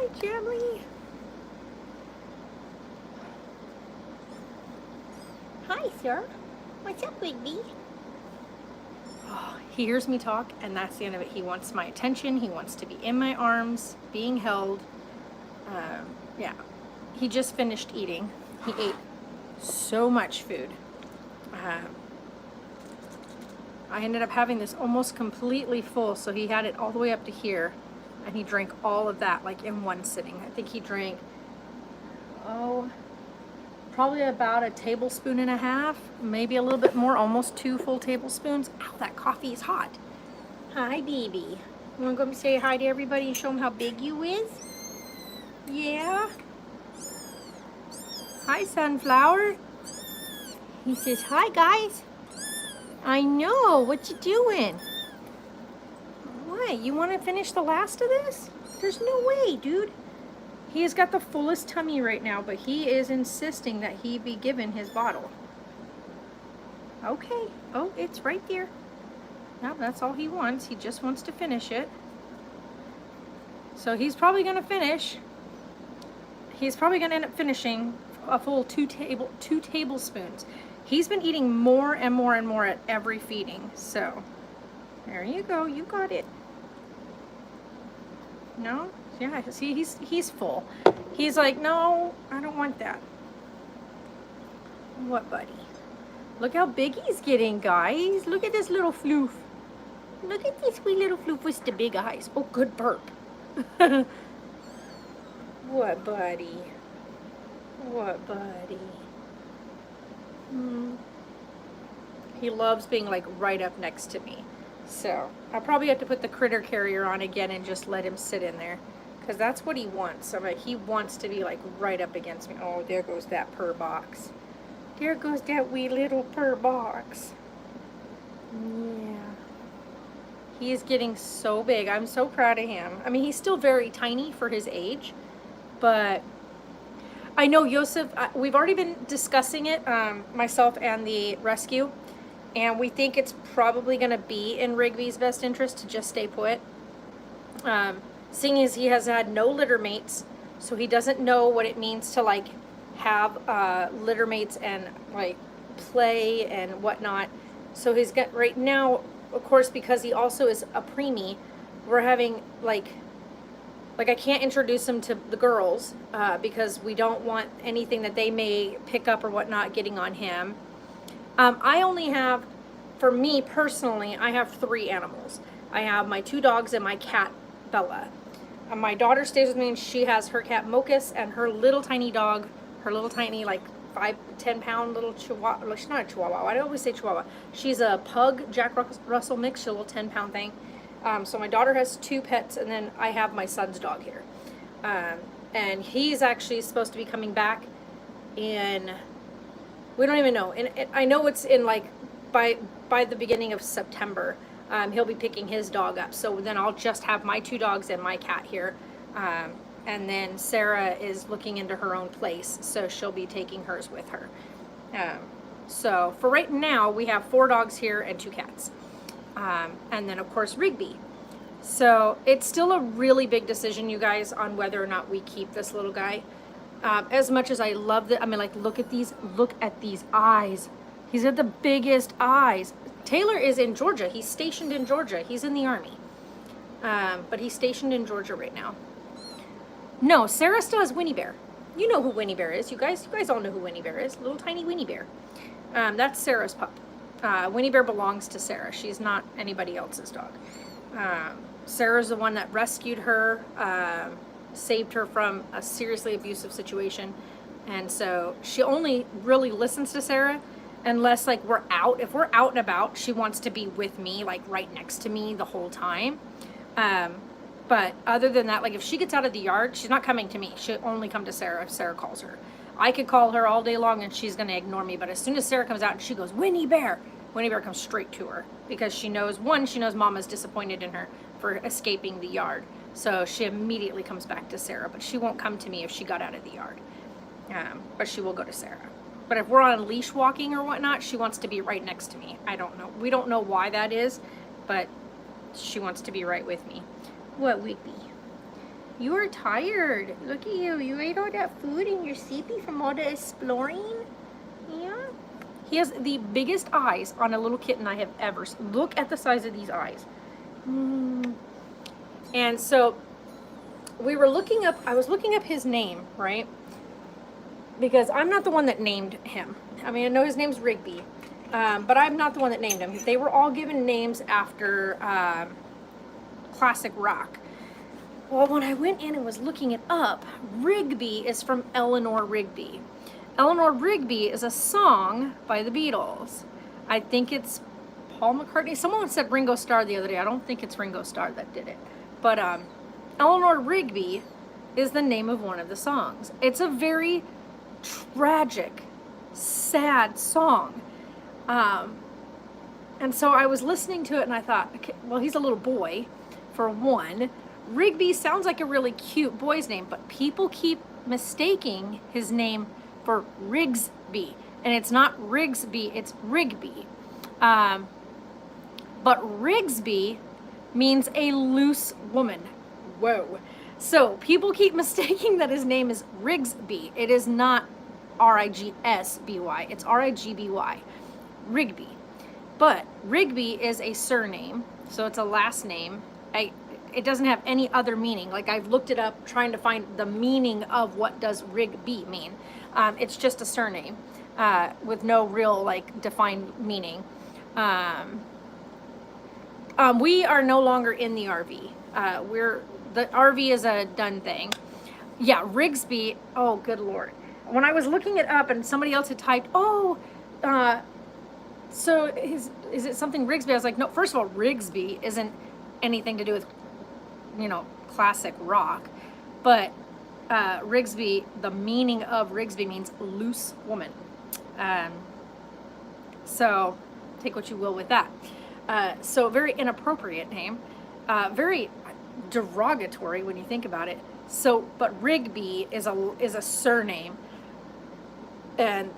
Hi, Gemly. Hi, sir. What's up, Wigby? Oh, he hears me talk, and that's the end of it. He wants my attention. He wants to be in my arms, being held. Yeah. He just finished eating. He ate so much food. I ended up having this almost completely full, so he had it all the way up to here, and he drank all of that like in one sitting. I think he drank, probably about a tablespoon and a half, maybe a little bit more, almost 2 full tablespoons. Ow, that coffee is hot. Hi, baby. You want to go say hi to everybody and show them how big you is? Yeah? Hi, Sunflower. He says, hi, guys. I know. What you doing? What? You want to finish the last of this? There's no way, dude. He has got the fullest tummy right now, but he is insisting that he be given his bottle. Okay. Oh, it's right there. No, that's all he wants. He just wants to finish it. So he's probably going to finish. He's probably going to end up finishing a full 2 tablespoons. He's been eating more and more and more at every feeding. So there you go. You got it. No? Yeah, see, he's full. He's like, no, I don't want that. What, buddy? Look how big he's getting, guys. Look at this little floof. Look at this wee little floof with the big eyes. Oh, good burp. What, buddy? What, buddy? He loves being like right up next to me. So I'll probably have to put the critter carrier on again and just let him sit in there, because that's what he wants. I mean, he wants to be like right up against me. Oh, there goes that purr box. There goes that wee little purr box. Yeah. He is getting so big. I'm so proud of him. I mean, he's still very tiny for his age, but I know Yosef, we've already been discussing it, myself and the rescue, and we think it's probably going to be in Rigby's best interest to just stay put. Seeing as he has had no litter mates, so he doesn't know what it means to like have litter mates and like play and whatnot. So he's got right now, of course, because he also is a preemie, we're having like I can't introduce him to the girls because we don't want anything that they may pick up or whatnot getting on him. I only have, for me personally, I have 3 animals. I have my 2 dogs and my cat, Bella. My daughter stays with me, and she has her cat, Mocus, and her little tiny dog, her little tiny, like, 5-10 pound little chihuahua. She's not a chihuahua. I always say chihuahua. She's a pug Jack Russell mix. She's a little 10 pound thing. So my daughter has 2 pets, and then I have my son's dog here. And he's actually supposed to be coming back in, we don't even know. And I know it's in like, by the beginning of September, he'll be picking his dog up. So then I'll just have my 2 dogs and my cat here. And then Sarah is looking into her own place, so she'll be taking hers with her. So for right now, we have 4 dogs here and 2 cats. And then of course Rigby. So it's still a really big decision, you guys, on whether or not we keep this little guy. As much as I love it, I mean, like, look at these eyes. He's got the biggest eyes. Taylor is in Georgia. He's stationed in Georgia. He's in the Army. But he's stationed in Georgia right now. No, Sarah still has Winnie Bear. You know who Winnie Bear is. You guys all know who Winnie Bear is. Little tiny Winnie Bear. That's Sarah's pup. Winnie Bear belongs to Sarah. She's not anybody else's dog. Sarah's the one that rescued her, saved her from a seriously abusive situation. And so she only really listens to Sarah unless like we're out. If we're out and about, she wants to be with me, like right next to me the whole time. But other than that, like if she gets out of the yard, she's not coming to me. She'll only come to Sarah if Sarah calls her. I could call her all day long and she's going to ignore me. But as soon as Sarah comes out and she goes, Winnie Bear comes straight to her because she knows Mama's disappointed in her for escaping the yard. So she immediately comes back to Sarah, but she won't come to me if she got out of the yard. But she will go to Sarah. But if we're on leash walking or whatnot, she wants to be right next to me. I don't know. We don't know why that is, but she wants to be right with me. What, Whitby? You are tired. Look at you. You ate all that food and you're sleepy from all the exploring. Yeah. He has the biggest eyes on a little kitten I have ever seen. Look at the size of these eyes. And so we were looking up, I was looking up his name, right? Because I'm not the one that named him. I mean, I know his name's Rigby, but I'm not the one that named him. They were all given names after classic rock. Well, when I went in and was looking it up, Rigby is from Eleanor Rigby. Eleanor Rigby is a song by the Beatles. I think it's Paul McCartney. Someone said Ringo Starr the other day. I don't think it's Ringo Starr that did it. But Eleanor Rigby is the name of one of the songs. It's a very tragic, sad song. And so I was listening to it and I thought, okay, well, he's a little boy, for one. Rigby sounds like a really cute boy's name, but people keep mistaking his name for Rigsby. And it's not Rigsby, it's Rigby. But Rigsby means a loose woman. Whoa. So people keep mistaking that his name is Rigsby. It is not Rigsby. It's Rigby. Rigby. But Rigby is a surname, so it's a last name. It doesn't have any other meaning. Like, I've looked it up trying to find the meaning of what does Rigby mean. It's just a surname with no real, like, defined meaning. We are no longer in the RV. The RV is a done thing. Yeah, Rigsby. Oh, good Lord. When I was looking it up and somebody else had typed, so is it something Rigsby? I was like, no, first of all, Rigsby isn't anything to do with, classic rock. But Rigsby, the meaning of Rigsby means loose woman. So take what you will with that. So very inappropriate name. Very derogatory when you think about it. So, but Rigby is a surname. And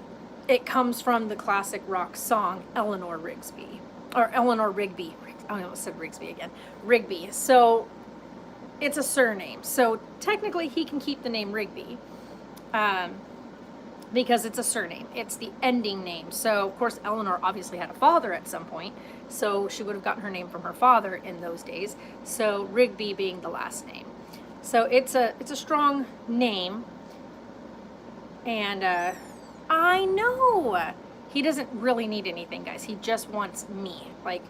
it comes from the classic rock song Eleanor Rigby. I almost said Rigsby again. Rigby. So it's a surname. So technically he can keep the name Rigby because it's a surname. It's the ending name. So of course Eleanor obviously had a father at some point. So she would have gotten her name from her father in those days. So Rigby being the last name. So it's a strong name. And I know. He doesn't really need anything, guys. He just wants me. Like,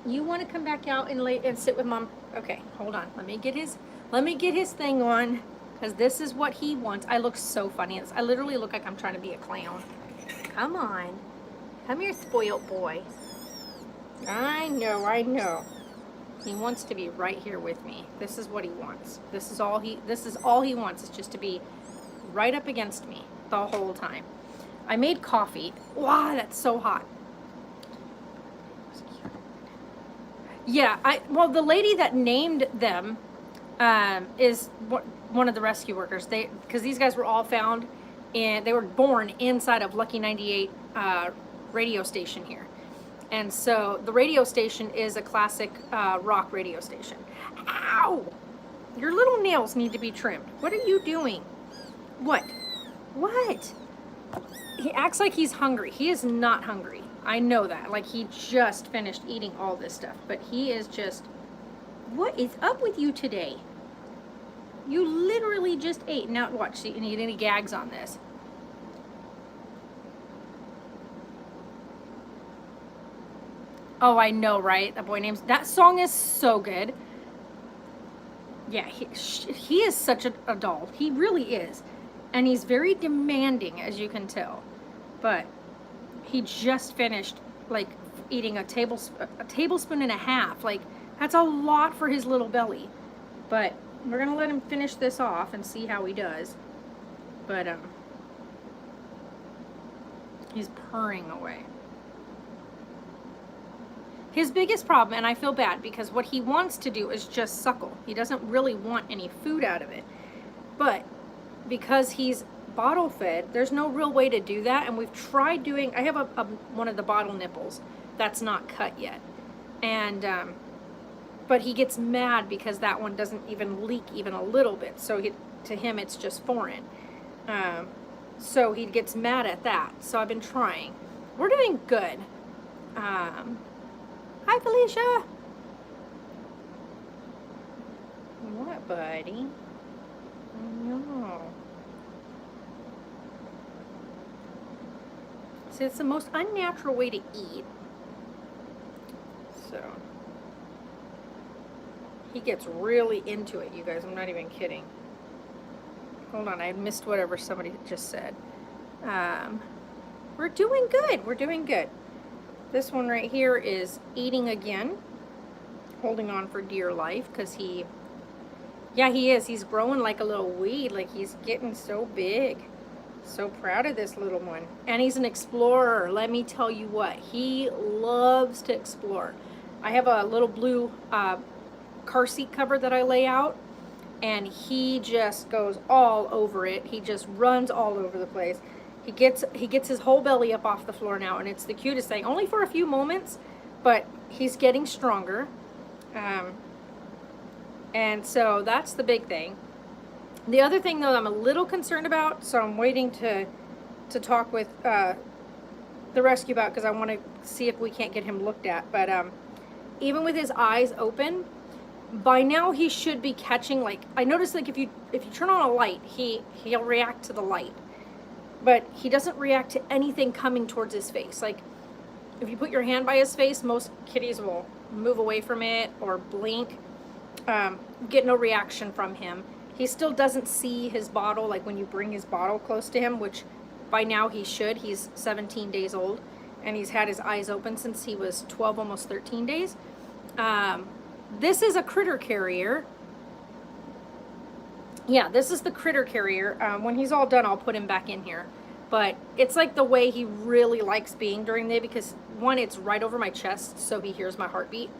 you want to come back out and sit with Mom? Okay, hold on. Let me get his thing on, because this is what he wants. I look so funny. I literally look like I'm trying to be a clown. Come on. Come here, spoiled boy. I know. He wants to be right here with me. This is what he wants. This is all he wants, is just to be right up against me the whole time. I made coffee. Wow, that's so hot. Yeah, well, the lady that named them is one of the rescue workers. Because these guys were all found, and they were born inside of Lucky 98 radio station here. And so the radio station is a classic rock radio station. Ow! Your little nails need to be trimmed. What are you doing? What? He acts like he's hungry. He is not hungry. I know that. Like, he just finished eating all this stuff. But he is just... What is up with you today? You literally just ate. Now, watch. See, you need any gags on this. Oh, I know, right? That boy names... That song is so good. Yeah, he is such a doll. He really is. And he's very demanding, as you can tell. But he just finished, like, eating a tablespoon and a half. Like, that's a lot for his little belly. But we're going to let him finish this off and see how he does. But, he's purring away. His bigged problem, and I feel bad, because what he wants to do is just suckle. He doesn't really want any food out of it. But because he's bottle fed, there's no real way to do that, and we've tried doing... I have one of the bottle nipples that's not cut yet, and but he gets mad because that one doesn't even leak even a little bit. So to him, it's just foreign. So he gets mad at that. So I've been trying. We're doing good. Hi, Felicia. What, buddy? No. See, it's the most unnatural way to eat. So he gets really into it, you guys. I'm not even kidding. Hold on, I missed whatever somebody just said. We're doing good. We're doing good. This one right here is eating again, holding on for dear life because yeah, he is. He's growing like a little weed. Like he's getting so big. So proud of this little one. And he's an explorer. Let me tell you what. He loves to explore. I have a little blue car seat cover that I lay out. And he just goes all over it. He just runs all over the place. He gets his whole belly up off the floor now. And it's the cutest thing. Only for a few moments. But he's getting stronger. And so that's the big thing. The other thing, though, I'm a little concerned about, so I'm waiting to talk with the rescue about, because I want to see if we can't get him looked at. But even with his eyes open, by now he should be catching, like, I noticed, like, if you turn on a light, he'll react to the light. But he doesn't react to anything coming towards his face. Like, if you put your hand by his face, most kitties will move away from it or blink. Get no reaction from him. He still doesn't see his bottle, like when you bring his bottle close to him, which by now he should. He's 17 days old, and he's had his eyes open since he was 12, almost 13 days. This is a critter carrier. Yeah, this is the critter carrier. When he's all done, I'll put him back in here. But it's like the way he really likes being during the day, because one, it's right over my chest, so he hears my heartbeat.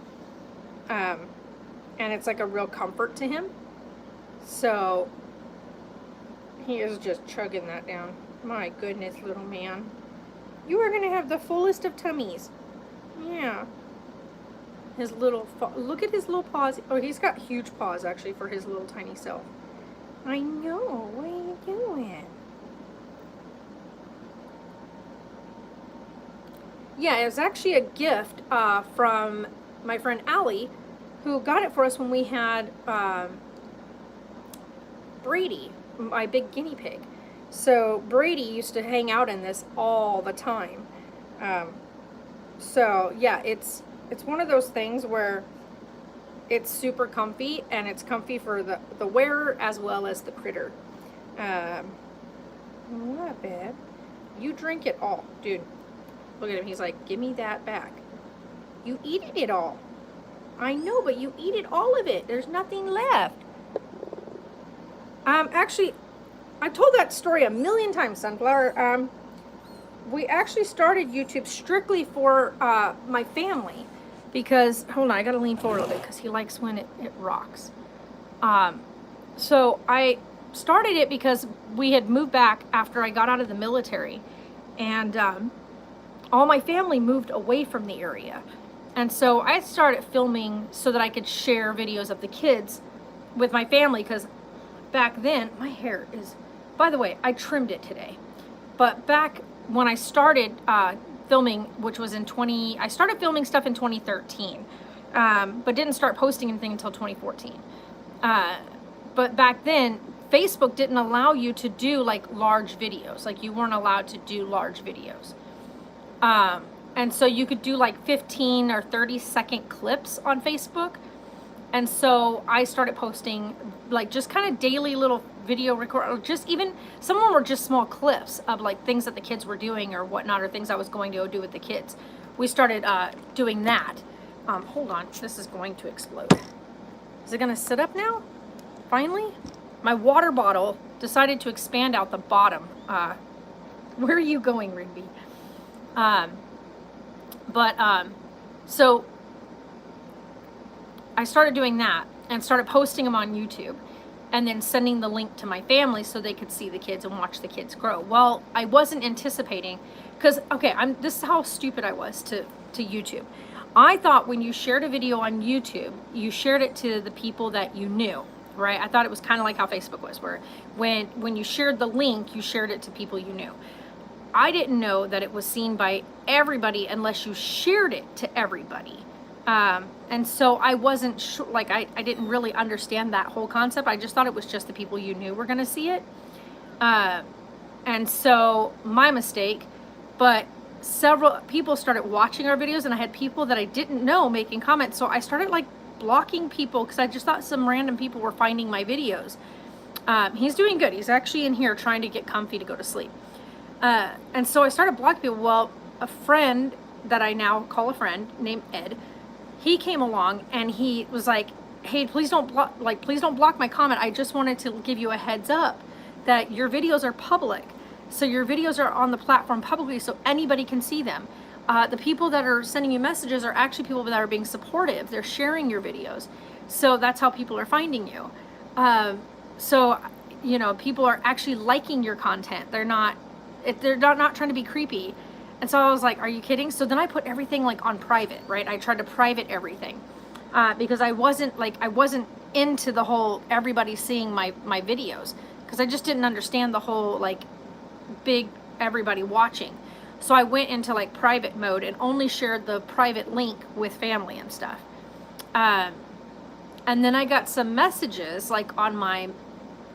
And it's like a real comfort to him. So he is just chugging that down. My goodness, little man. You are going to have the fullest of tummies. Yeah. His little, look at his little paws. Oh, he's got huge paws, actually, for his little tiny self. I know. What are you doing? Yeah, it was actually a gift from my friend Allie, who got it for us when we had Brady, my big guinea pig. So Brady used to hang out in this all the time. So yeah, it's one of those things where it's super comfy, and it's comfy for the wearer as well as the critter. What, babe? You drink it all. Dude, look at him. He's like, give me that back. You eat it all. I know, but you eat it, all of it. There's nothing left. Actually, I told that story a million times, Sunflower. We actually started YouTube strictly for my family, because, hold on, I gotta lean forward a little bit because he likes when it rocks. So I started it because we had moved back after I got out of the military, and all my family moved away from the area. And so I started filming so that I could share videos of the kids with my family, because back then, my hair is, by the way, I trimmed it today. But back when I started filming, which was I started filming stuff in 2013, but didn't start posting anything until 2014. But back then, Facebook didn't allow you to do like large videos. Like, you weren't allowed to do large videos. And so you could do like 15 or 30-second clips on Facebook. And so I started posting like just kind of daily little video record, or just even, some of them were just small clips of like things that the kids were doing or whatnot, or things I was going to go do with the kids. We started doing that. Hold on, this is going to explode. Is it gonna sit up now? Finally? My water bottle decided to expand out the bottom. Where are you going, Rigby? So I started doing that and started posting them on YouTube, and then sending the link to my family so they could see the kids and watch the kids grow. Well, I wasn't anticipating, because, okay, this is how stupid I was to YouTube. I thought when you shared a video on YouTube, you shared it to the people that you knew, right? I thought it was kind of like how Facebook was, where when you shared the link, you shared it to people you knew. I didn't know that it was seen by everybody unless you shared it to everybody. And so I wasn't sure, like I didn't really understand that whole concept. I just thought it was just the people you knew were going to see it. And so my mistake, but several people started watching our videos, and I had people that I didn't know making comments. So I started like blocking people because I just thought some random people were finding my videos. He's doing good. He's actually in here trying to get comfy to go to sleep. And so I started blocking people. Well, a friend that I now call a friend named Ed, he came along and he was like, hey, please don't block my comment. I just wanted to give you a heads up that your videos are public. So your videos are on the platform publicly so anybody can see them. The people that are sending you messages are actually people that are being supportive. They're sharing your videos. So that's how people are finding you. So, you know, people are actually liking your content. They're not trying to be creepy. And so I was like, are you kidding? So then I put everything like on private, right? I tried to private everything because I wasn't into the whole everybody seeing my videos, because I just didn't understand the whole like big everybody watching. So I went into like private mode and only shared the private link with family and stuff. And then I got some messages like on my,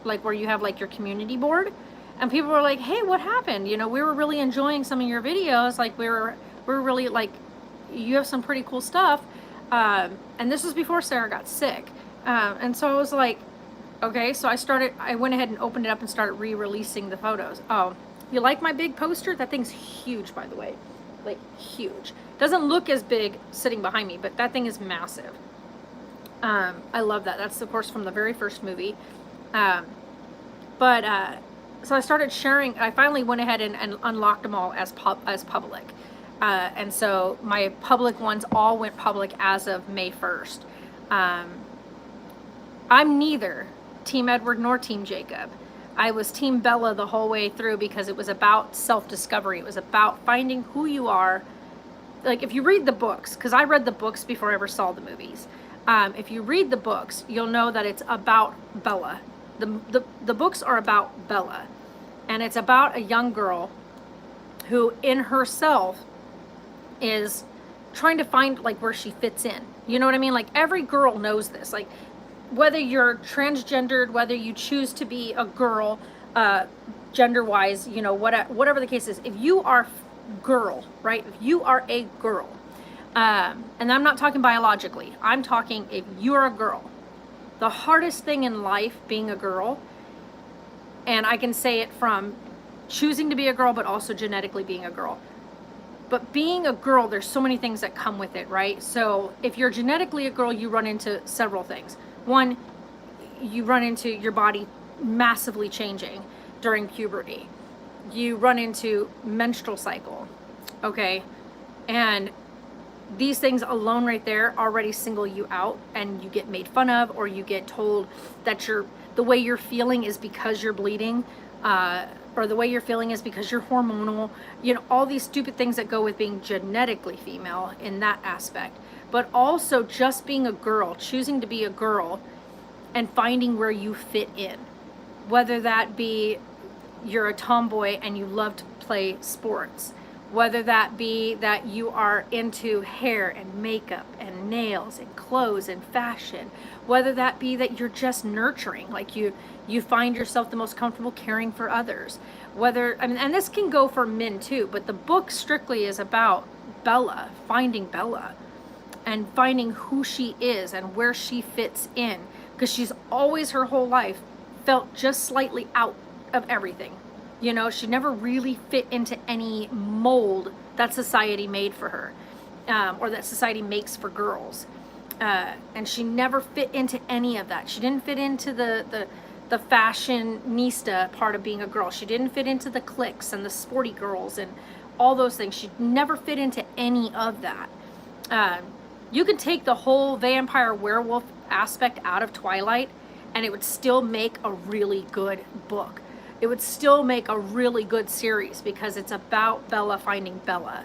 like where you have like your community board, and people were like, hey, what happened? You know, we were really enjoying some of your videos. Like we were really like, you have some pretty cool stuff. And this was before Sarah got sick. And so I was like, okay, so I went ahead and opened it up and started re-releasing the photos. Oh, you like my big poster? That thing's huge, by the way, like huge. Doesn't look as big sitting behind me, but that thing is massive. I love that. That's of course from the very first movie. So I started sharing. I finally went ahead and unlocked them all as public. And so my public ones all went public as of May 1st. I'm neither Team Edward nor Team Jacob. I was Team Bella the whole way through because it was about self-discovery. It was about finding who you are. Like if you read the books, because I read the books before I ever saw the movies. If you read the books, you'll know that it's about Bella. The books are about Bella, and it's about a young girl who in herself is trying to find like where she fits in. You know what I mean? Like every girl knows this. Like whether you're transgendered, whether you choose to be a girl, gender-wise, you know, whatever the case is, if you are girl, right? If you are a girl, and I'm not talking biologically, I'm talking if you're a girl, the hardest thing in life being a girl, and I can say it from choosing to be a girl, but also genetically being a girl. But being a girl, there's so many things that come with it, right? So if you're genetically a girl, you run into several things. One, you run into your body massively changing during puberty. You run into menstrual cycle, okay? And these things alone right there already single you out, and you get made fun of, or you get told that the way you're feeling is because you're bleeding, or the way you're feeling is because you're hormonal, you know, all these stupid things that go with being genetically female in that aspect. But also just being a girl, choosing to be a girl and finding where you fit in, whether that be you're a tomboy and you love to play sports, whether that be that you are into hair and makeup and nails and clothes and fashion, whether that be that you're just nurturing, like you find yourself the most comfortable caring for others, whether, I mean, and this can go for men too, but the book strictly is about Bella, finding Bella and finding who she is and where she fits in, because she's always her whole life felt just slightly out of everything. You know, she never really fit into any mold that society made for her, or that society makes for girls. And she never fit into any of that. She didn't fit into the fashionista part of being a girl. She didn't fit into the cliques and the sporty girls and all those things. She never fit into any of that. You could take the whole vampire werewolf aspect out of Twilight and it would still make a really good book. It would still make a really good series because it's about Bella finding Bella.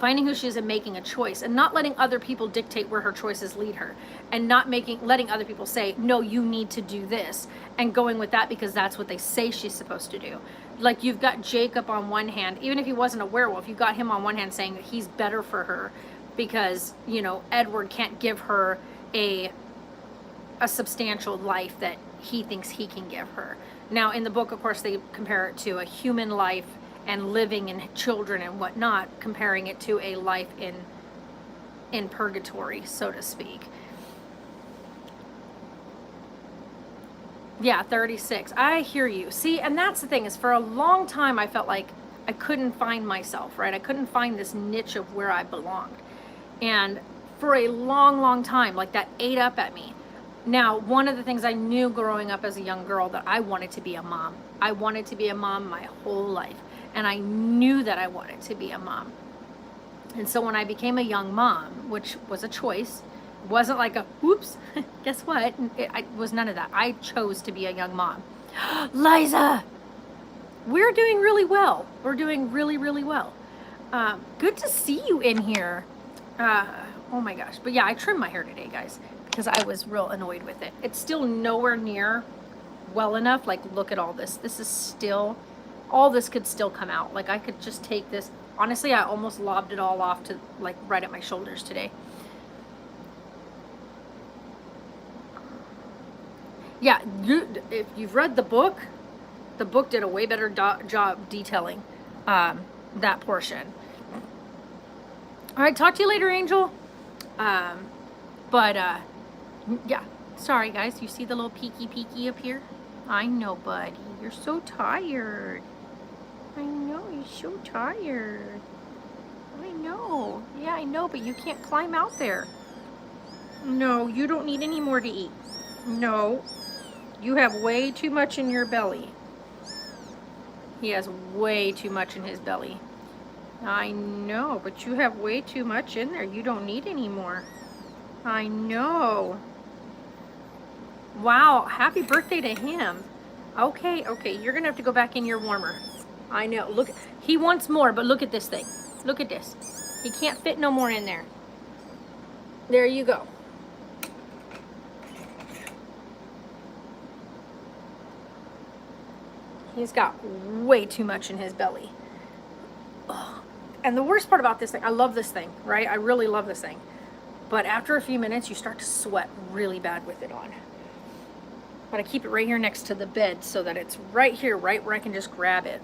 finding who she is and making a choice, and not letting other people dictate where her choices lead her, and not letting other people say, no, you need to do this, and going with that because that's what they say she's supposed to do. Like, you've got Jacob on one hand, even if he wasn't a werewolf, you got him on one hand saying that he's better for her because, you know, Edward can't give her a substantial life that he thinks he can give her. Now, in the book, of course, they compare it to a human life and living and children and whatnot, comparing it to a life in purgatory, so to speak. Yeah, 36. I hear you. See, and that's the thing, is for a long time I felt like I couldn't find myself, right? I couldn't find this niche of where I belonged. And for a long, long time, like, that ate up at me. Now, one of the things I knew growing up as a young girl, that I wanted to be a mom. I wanted to be a mom my whole life. And I knew that I wanted to be a mom. And so when I became a young mom, which was a choice, it wasn't like a, whoops, guess what? It was none of that. I chose to be a young mom. Liza! We're doing really well. We're doing really, really well. Good to see you in here. Oh my gosh. But yeah, I trimmed my hair today, guys, because I was real annoyed with it. It's still nowhere near well enough. Like, look at all this. This is still, all this could still come out. Like, I could just take this. Honestly, I almost lobbed it all off to, like, right at my shoulders today. Yeah, if you've read the book did a way better job detailing that portion. All right, talk to you later, Angel. Yeah, sorry, guys. You see the little peeky up here? I know, buddy. You're so tired. I know, you're so tired. I know. Yeah, I know, but you can't climb out there. No, you don't need any more to eat. No. You have way too much in your belly. He has way too much in his belly. I know, but you have way too much in there. You don't need any more. I know. Wow, happy birthday to him. Okay, you're gonna have to go back in your warmer. I know, look, he wants more, but look at this thing. Look at this. He can't fit no more in there. There you go. He's got way too much in his belly. Ugh. And the worst part about this thing, I love this thing, right? I really love this thing. But after a few minutes, you start to sweat really bad with it on. But I keep it right here next to the bed so that it's right here, right where I can just grab it.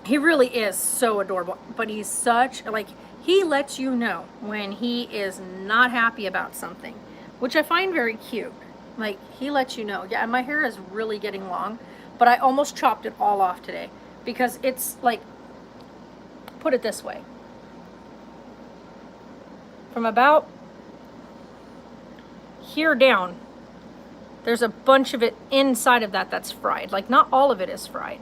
He really is so adorable. But he's such, like, he lets you know when he is not happy about something, which I find very cute. Like, he lets you know. Yeah, and my hair is really getting long, but I almost chopped it all off today because it's like, put it this way. From about here down, there's a bunch of it inside of that that's fried. Like, not all of it is fried.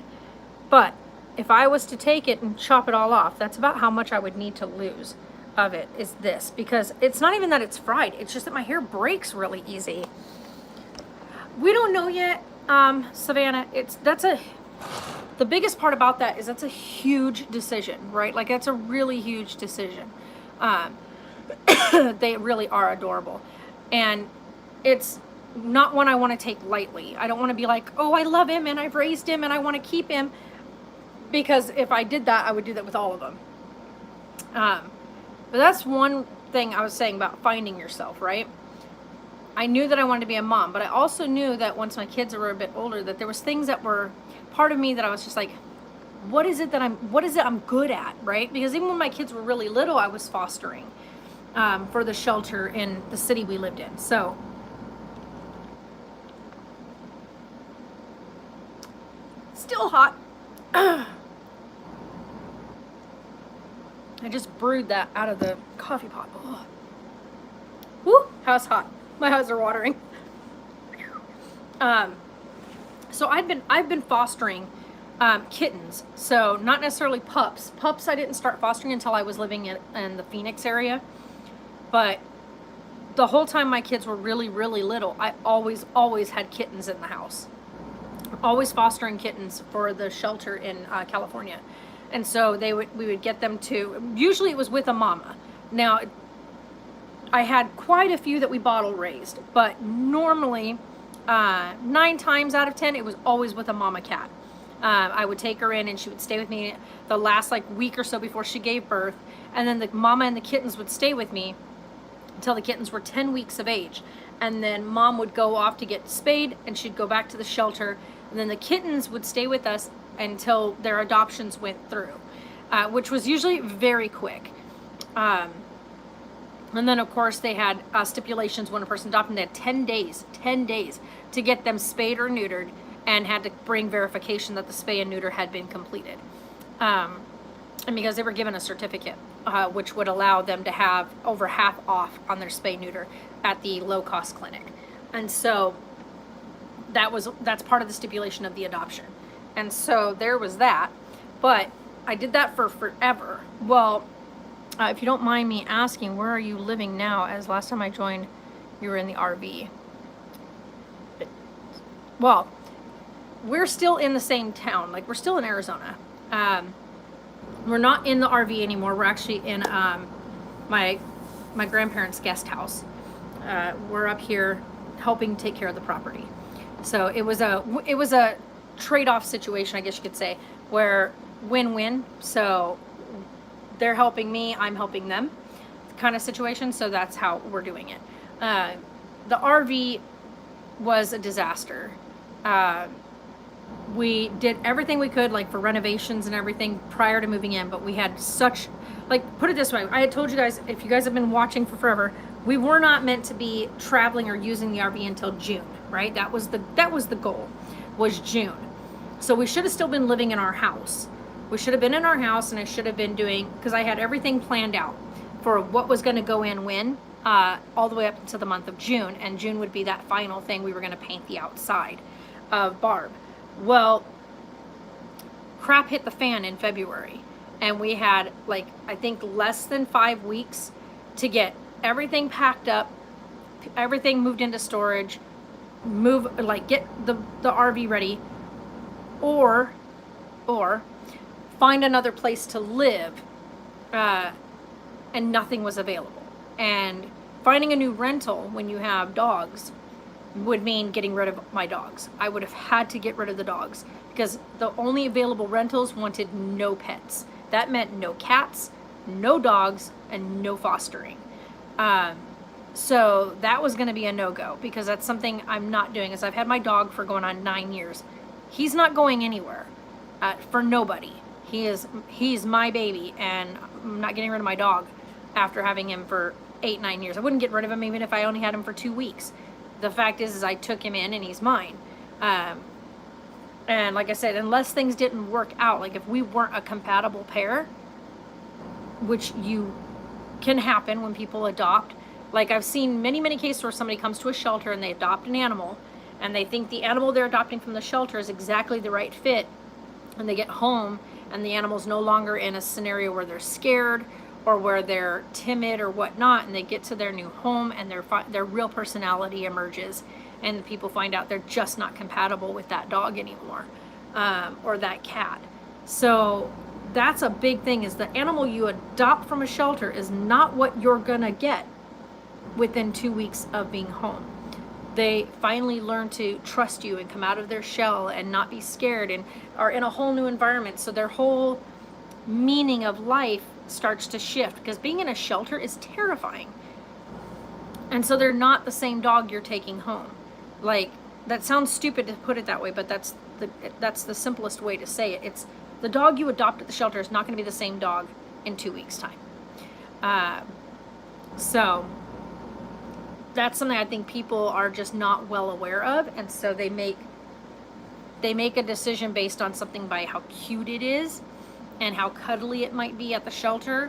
But if I was to take it and chop it all off, that's about how much I would need to lose of it, is this. Because it's not even that it's fried. It's just that my hair breaks really easy. We don't know yet, Savannah. The biggest part about that is that's a huge decision, right? Like, that's a really huge decision. They really are adorable. And it's not one I want to take lightly. I don't want to be like, oh, I love him and I've raised him and I want to keep him. Because if I did that, I would do that with all of them. But that's one thing I was saying about finding yourself, right? I knew that I wanted to be a mom, but I also knew that once my kids were a bit older, that there was things that were part of me that I was just like, what is it I'm good at, right? Because even when my kids were really little, I was fostering for the shelter in the city we lived in. So still hot. I just brewed that out of the coffee pot. Oh. Woo, how's hot. My eyes are watering. So I've been fostering kittens. So not necessarily pups. Pups I didn't start fostering until I was living in the Phoenix area. But the whole time my kids were really, really little, I always had kittens in the house. Always fostering kittens for the shelter in California. And so we would get them to, usually it was with a mama. Now, I had quite a few that we bottle raised, but normally 9 times out of 10, it was always with a mama cat. I would take her in and she would stay with me the last like week or so before she gave birth. And then the mama and the kittens would stay with me until the kittens were 10 weeks of age. And then mom would go off to get spayed and she'd go back to the shelter. And then the kittens would stay with us until their adoptions went through, which was usually very quick. And then, of course, they had stipulations when a person adopted. They had 10 days to get them spayed or neutered, and had to bring verification that the spay and neuter had been completed. And because they were given a certificate, which would allow them to have over half off on their spay neuter at the low-cost clinic. And so that's part of the stipulation of the adoption. And so there was that. But I did that for forever. Well, if you don't mind me asking, where are you living now? As last time I joined, you were in the RV. Well, we're still in the same town. Like, we're still in Arizona. We're not in the RV anymore. We're actually in my grandparents' guest house. We're up here helping take care of the property. So it was a trade-off situation, I guess you could say, where win-win. So they're helping me, I'm helping them kind of situation. So that's how we're doing it. The RV was a disaster. We did everything we could, like for renovations and everything prior to moving in, but we had such, like, put it this way, I had told you guys, if you guys have been watching for forever, we were not meant to be traveling or using the RV until June, right? That was the goal, was June. So we should have still been living in our house. We should have been in our house, and I should have been doing, because I had everything planned out for what was going to go in when, all the way up until the month of June. And June would be that final thing. We were going to paint the outside of Barb. Well, crap hit the fan in February. And we had, like, I think less than 5 weeks to get everything packed up, everything moved into storage, get the RV ready, or find another place to live, and nothing was available. And finding a new rental when you have dogs would mean getting rid of my dogs. I would have had to get rid of the dogs because the only available rentals wanted no pets. That meant no cats, no dogs, and no fostering. So that was going to be a no-go because that's something I'm not doing. As I've had my dog for going on 9 years. He's not going anywhere for nobody. He's my baby, and I'm not getting rid of my dog after having him for 8-9 years. I wouldn't get rid of him even if I only had him for 2 weeks. The fact is I took him in and he's mine. And like I said, unless things didn't work out, like if we weren't a compatible pair, which you can happen when people adopt. Like I've seen many, many cases where somebody comes to a shelter and they adopt an animal and they think the animal they're adopting from the shelter is exactly the right fit. And they get home and the animal's no longer in a scenario where they're scared or where they're timid or whatnot, and they get to their new home and their real personality emerges, and people find out they're just not compatible with that dog anymore, or that cat. So that's a big thing, is the animal you adopt from a shelter is not what you're gonna get within 2 weeks of being home. They finally learn to trust you and come out of their shell and not be scared and are in a whole new environment. So their whole meaning of life starts to shift, because being in a shelter is terrifying. And so they're not the same dog you're taking home. Like, that sounds stupid to put it that way, but that's the simplest way to say it. It's the dog you adopt at the shelter is not going to be the same dog in 2 weeks' time. So that's something I think people are just not well aware of, and so they make a decision based on something by how cute it is and how cuddly it might be at the shelter,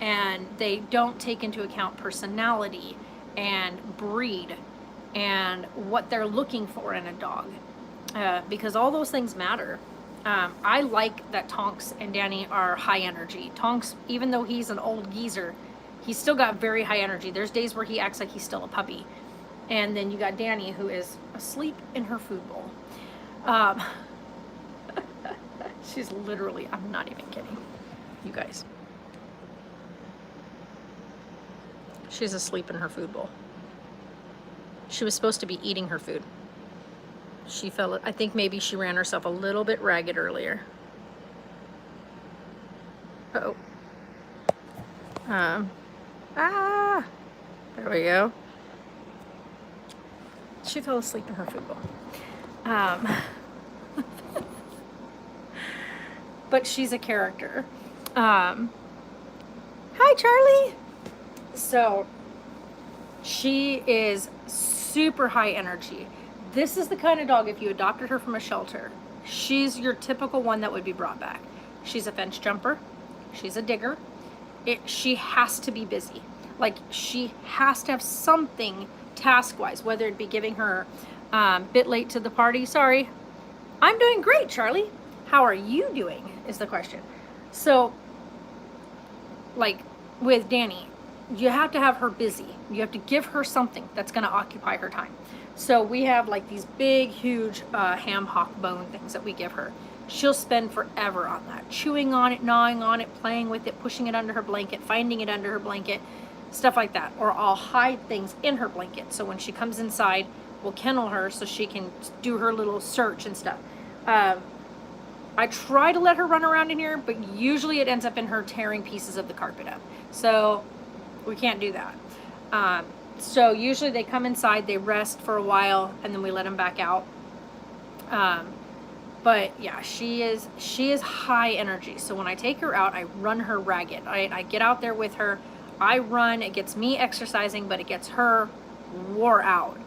and they don't take into account personality and breed and what they're looking for in a dog, because all those things matter. I like that Tonks and Danny are high energy. Tonks, even though he's an old geezer, he's still got very high energy. There's days where he acts like he's still a puppy. And then you got Danny, who is asleep in her food bowl. She's literally, I'm not even kidding, you guys. She's asleep in her food bowl. She was supposed to be eating her food. She fell, I think maybe she ran herself a little bit ragged earlier. Uh-oh. There we go. She fell asleep in her food bowl. But she's a character. Hi, Charlie. So she is super high energy. This is the kind of dog, if you adopted her from a shelter, she's your typical one that would be brought back. She's a fence jumper. She's a digger. She has to be busy. Like, she has to have something task-wise, whether it be giving her bit late to the party. Sorry. I'm doing great, Charlie. How are you doing is the question. So, like with Danny, you have to have her busy. You have to give her something that's going to occupy her time. So we have like these big, huge ham hock bone things that we give her. She'll spend forever on that, chewing on it, gnawing on it, playing with it, pushing it under her blanket, finding it under her blanket, stuff like that. Or I'll hide things in her blanket. So when she comes inside, we'll kennel her so she can do her little search and stuff. I try to let her run around in here, but usually it ends up in her tearing pieces of the carpet up. So we can't do that. So usually they come inside, they rest for a while, and then we let them back out. But yeah, she is high energy. So when I take her out, I run her ragged. I get out there with her. I run. It gets me exercising, but it gets her wore out.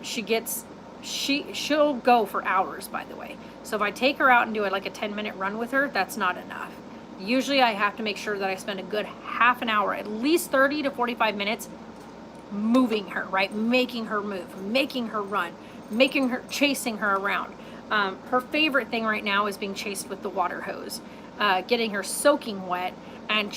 She'll go for hours, by the way. So if I take her out and do like a 10-minute run with her, that's not enough. Usually I have to make sure that I spend a good half an hour, at least 30 to 45 minutes, moving her, right? Making her move, making her run, chasing her around. Her favorite thing right now is being chased with the water hose, getting her soaking wet, and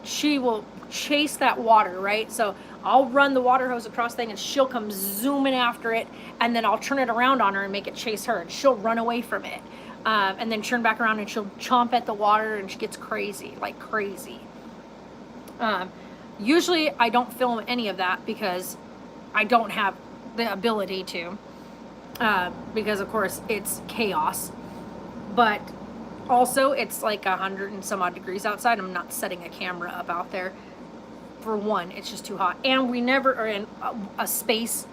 she will chase that water, right? So I'll run the water hose across thing and she'll come zooming after it, and then I'll turn it around on her and make it chase her, and she'll run away from it. And then turn back around and she'll chomp at the water, and she gets crazy, like crazy. Usually I don't film any of that because I don't have the ability to, because of course it's chaos, but also it's like 100 and some odd degrees outside. I'm not setting a camera up out there. For one, it's just too hot, and we never are in a space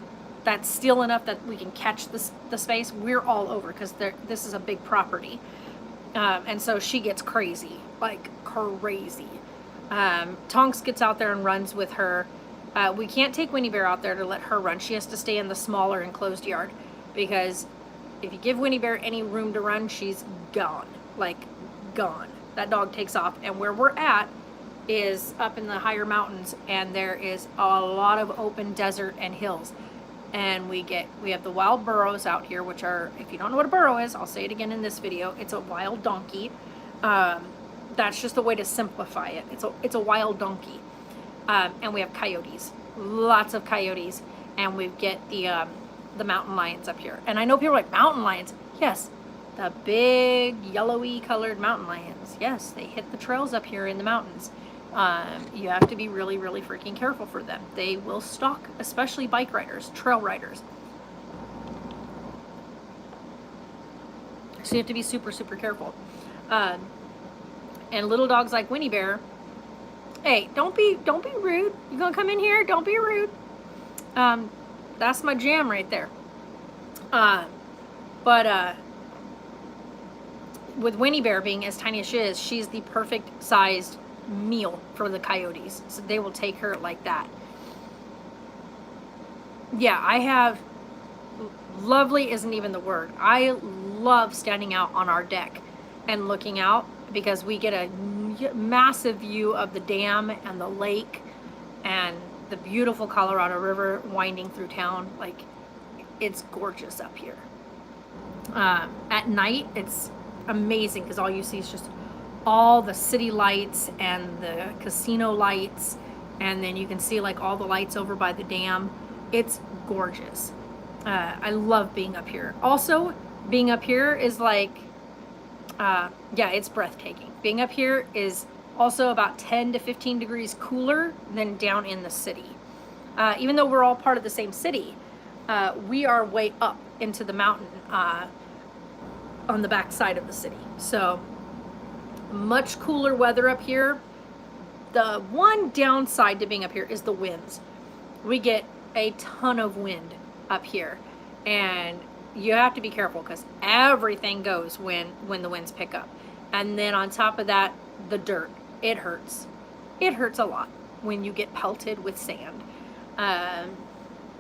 that's still enough that we can catch the space. We're all over because this is a big property, and so she gets crazy, like crazy. Tonks gets out there and runs with her. We can't take Winnie Bear out there to let her run. She has to stay in the smaller enclosed yard, because if you give Winnie Bear any room to run, she's gone, like gone. That dog takes off, and where we're at is up in the higher mountains, and there is a lot of open desert and hills, and we have the wild burros out here, which are, if you don't know what a burro is, I'll say it again in this video, it's a wild donkey. That's just the way to simplify it. It's a wild donkey. And we have coyotes, lots of coyotes, and we get the mountain lions up here. And I know people are like, mountain lions? Yes, the big yellowy colored mountain lions. Yes, they hit the trails up here in the mountains. You have to be really, really freaking careful for them. They will stalk, especially bike riders, trail riders. So you have to be super, super careful. And little dogs like Winnie Bear, hey, don't be rude. You gonna come in here? Don't be rude. That's my jam right there. But with Winnie Bear being as tiny as she is, she's the perfect sized meal for the coyotes. So they will take her like that. Yeah, I have, lovely isn't even the word. I love standing out on our deck and looking out, because we get a massive view of the dam and the lake and the beautiful Colorado River winding through town. Like, it's gorgeous up here. At night, it's amazing because all you see is just all the city lights and the casino lights, and then you can see like all the lights over by the dam. It's gorgeous. I love being up here. Also, being up here is like, Yeah, it's breathtaking. Being up here is also about 10 to 15 degrees cooler than down in the city. Even though we're all part of the same city, we are way up into the mountain on the back side of the city. So much cooler weather up here. The one downside to being up here is the winds. We get a ton of wind up here, and you have to be careful because everything goes when the winds pick up. And then on top of that, the dirt, it hurts. It hurts a lot when you get pelted with sand.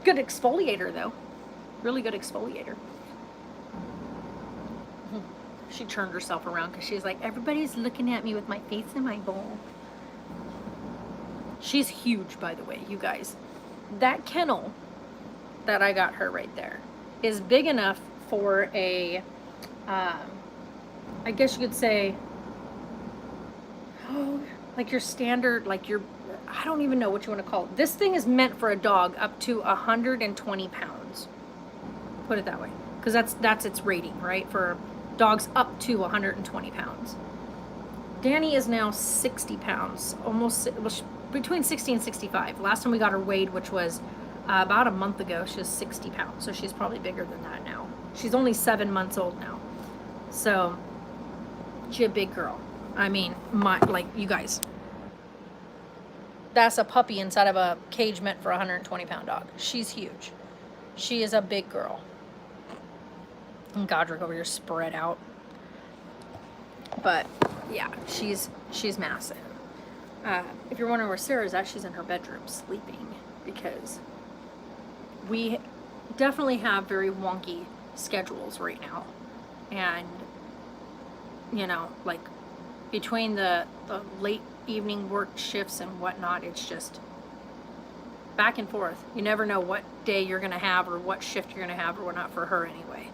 Good exfoliator though, really good exfoliator. She turned herself around because she's like, everybody's looking at me with my face in my bowl. She's huge, by the way, you guys. That kennel that I got her right there is big enough for a, I guess you could say, like your standard, like your, I don't even know what you want to call it. This thing is meant for a dog up to 120 pounds. Put it that way. Because that's its rating, right? For dogs up to 120 pounds. Danny is now 60 pounds, almost between 60 and 65. Last time we got her weighed, which was about a month ago, she was 60 pounds. So she's probably bigger than that now. She's only 7 months old now. So she's a big girl. I mean, like you guys, that's a puppy inside of a cage meant for a 120-pound dog. She's huge. She is a big girl. And Godric over here spread out. But yeah, she's massive. If you're wondering where Sarah's at, she's in her bedroom sleeping because we definitely have very wonky schedules right now. And, you know, like between the late evening work shifts and whatnot, it's just back and forth. You never know what day you're going to have or what shift you're going to have or whatnot for her anyway.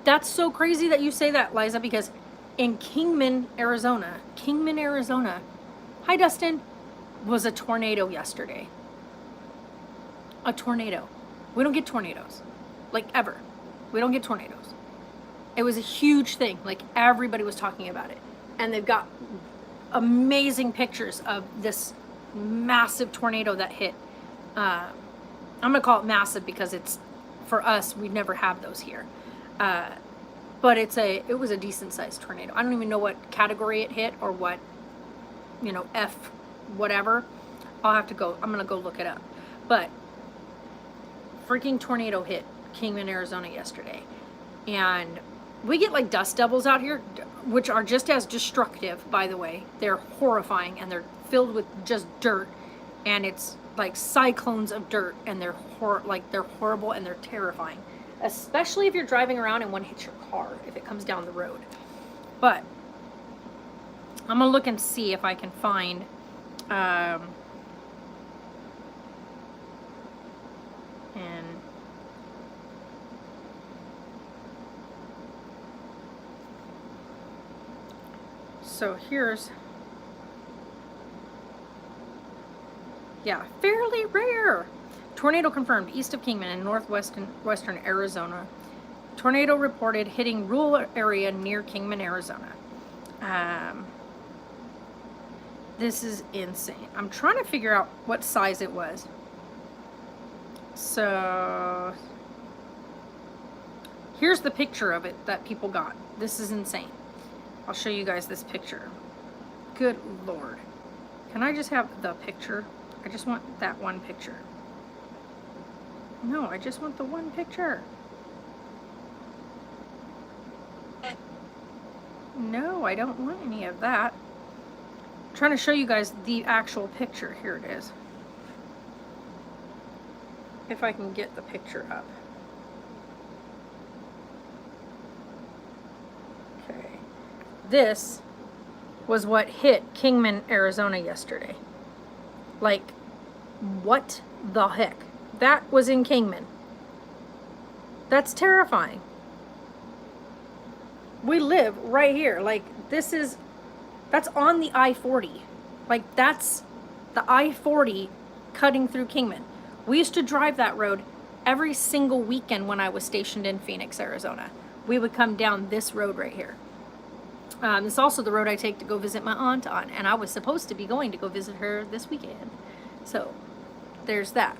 That's so crazy that you say that, Liza, because in Kingman, Arizona, hi Dustin, was a tornado yesterday. A tornado. We don't get tornadoes. Like ever. We don't get tornadoes. It was a huge thing. Like everybody was talking about it. And they've got amazing pictures of this massive tornado that hit. I'm going to call it massive because it's, for us, we never have those here. But it was a decent sized tornado. I don't even know what category it hit or what, you know, F whatever. I'm going to go look it up. But freaking tornado hit Kingman, Arizona yesterday. And we get like dust devils out here, which are just as destructive, by the way. They're horrifying and they're filled with just dirt. And it's like cyclones of dirt, and they're horrible and they're terrifying. Especially if you're driving around and one hits your car, if it comes down the road. But I'm gonna look and see if I can find and so here's, yeah, fairly rare. Tornado confirmed east of Kingman in western Arizona. Tornado reported hitting rural area near Kingman, Arizona. This is insane. I'm trying to figure out what size it was. So here's the picture of it that people got. This is insane. I'll show you guys this picture. Good Lord. Can I just have the picture? I just want that one picture. No, I just want the one picture. No, I don't want any of that. I'm trying to show you guys the actual picture. Here it is. If I can get the picture up. Okay. This was what hit Kingman, Arizona yesterday. Like, what the heck? That was in Kingman. That's terrifying. We live right here. Like, that's on the I-40. Like, that's the I-40 cutting through Kingman. We used to drive that road every single weekend when I was stationed in Phoenix, Arizona. We would come down this road right here. It's also the road I take to go visit my aunt on, and I was supposed to be going to go visit her this weekend. So there's that.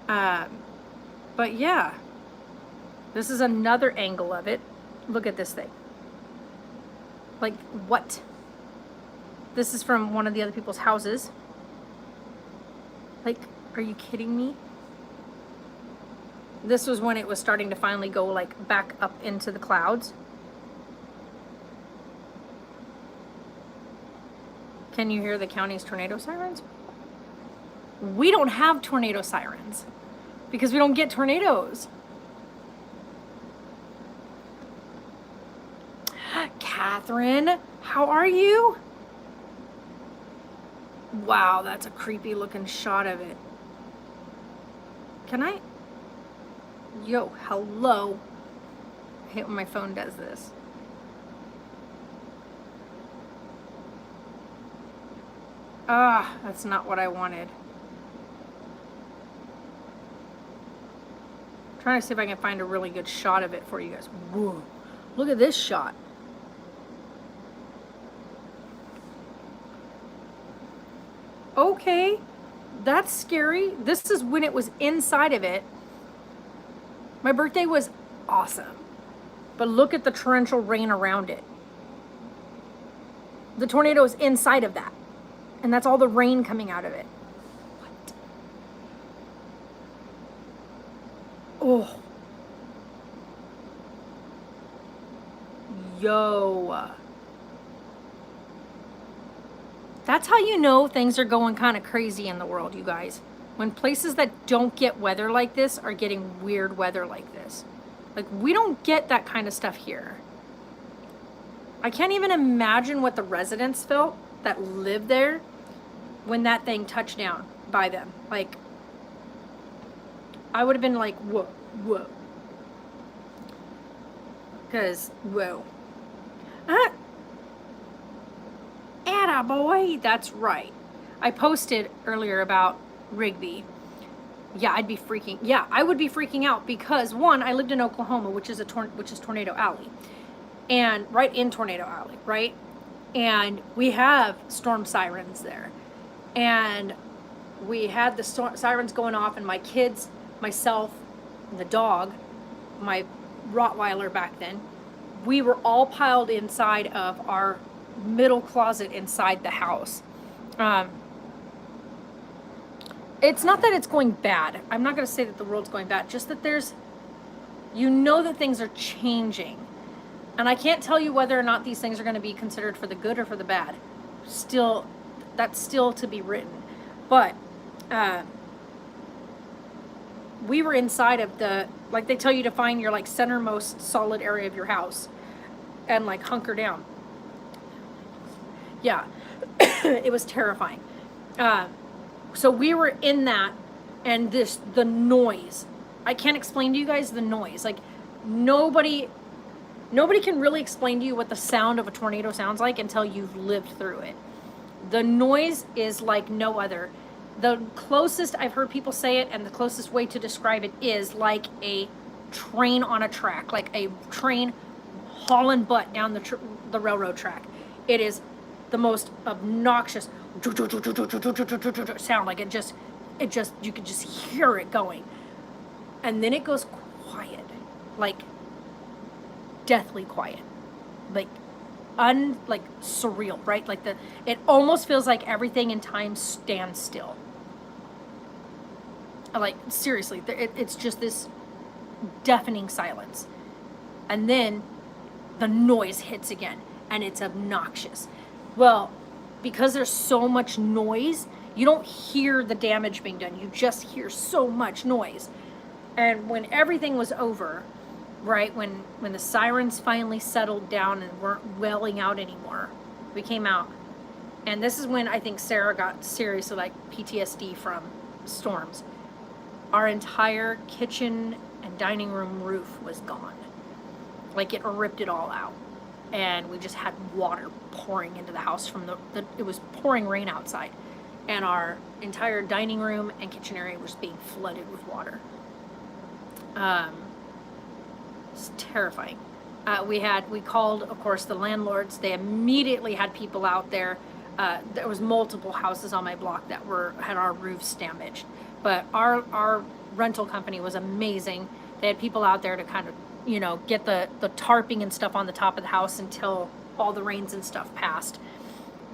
But yeah, this is another angle of it. Look at this thing. Like, what? This is from one of the other people's houses. Like, are you kidding me? This was when it was starting to finally go like back up into the clouds. Can you hear the county's tornado sirens? We don't have tornado sirens because we don't get tornadoes. Catherine, how are you? Wow, that's a creepy looking shot of it. Can I? Yo, hello. I hate when my phone does this. Ah, that's not what I wanted. I'm trying to see if I can find a really good shot of it for you guys. Whoa, look at this shot. Okay, that's scary. This is when it was inside of it. My birthday was awesome. But look at the torrential rain around it. The tornado is inside of that. And that's all the rain coming out of it. What? Oh. Yo. That's how you know things are going kind of crazy in the world, you guys. When places that don't get weather like this are getting weird weather like this. Like, we don't get that kind of stuff here. I can't even imagine what the residents felt that lived there when that thing touched down by them. Like, I would have been like, whoa, whoa. Because, whoa. Attaboy, that's right. I posted earlier about Rigby. Yeah, I would be freaking out because, one, I lived in Oklahoma, which is Tornado Alley, and right in Tornado Alley, right? And we have storm sirens there, and we had the sirens going off, and my kids, myself, and the dog, my Rottweiler back then, we were all piled inside of our middle closet inside the house. It's not that it's going bad. I'm not going to say that the world's going bad, just that you know that things are changing. And I can't tell you whether or not these things are going to be considered for the good or for the bad. That's still to be written. But we were inside of like they tell you to find your like centermost solid area of your house and like hunker down. Yeah, it was terrifying. So we were in that, and the noise. I can't explain to you guys the noise. Like, nobody can really explain to you what the sound of a tornado sounds like until you've lived through it. The noise is like no other. The closest I've heard people say it, and the closest way to describe it is like a train on a track, like a train hauling butt down the railroad track. It is the most obnoxious sound. Like, it just you could just hear it going, and then it goes quiet, like deathly quiet, like surreal, right? Like it almost feels like everything in time stands still. Like, seriously, it's just this deafening silence, and then the noise hits again, and it's obnoxious. Well, because there's so much noise, you don't hear the damage being done. You just hear so much noise. And when everything was over, right, when the sirens finally settled down and weren't wailing out anymore, we came out. And this is when I think Sarah got seriously like PTSD from storms. Our entire kitchen and dining room roof was gone. Like, it ripped it all out. And we just had water pouring into the house from it was pouring rain outside. and our entire dining room and kitchen area was being flooded with water. It's terrifying. We called, of course, the landlords. They immediately had people out there. There was multiple houses on my block that had our roofs damaged, but our rental company was amazing. They had people out there to kind of, you know, get the tarping and stuff on the top of the house until all the rains and stuff passed.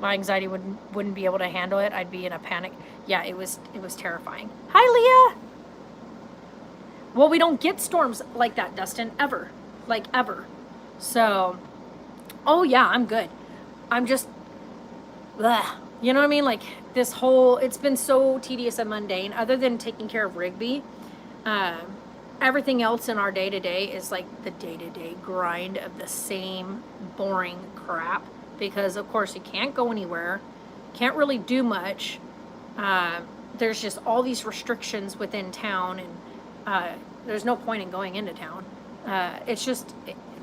My anxiety wouldn't be able to handle it. I'd be in a panic. Yeah, it was terrifying. Hi, Leah. Well, we don't get storms like that, Dustin, ever. Like, ever. So, oh yeah, I'm good. I'm just, bleh. You know what I mean? Like, this whole, it's been so tedious and mundane. Other than taking care of Rigby, everything else in our day-to-day is like the day-to-day grind of the same boring crap. Because, of course, you can't go anywhere. Can't really do much. There's just all these restrictions within town, and there's no point in going into town. It's just,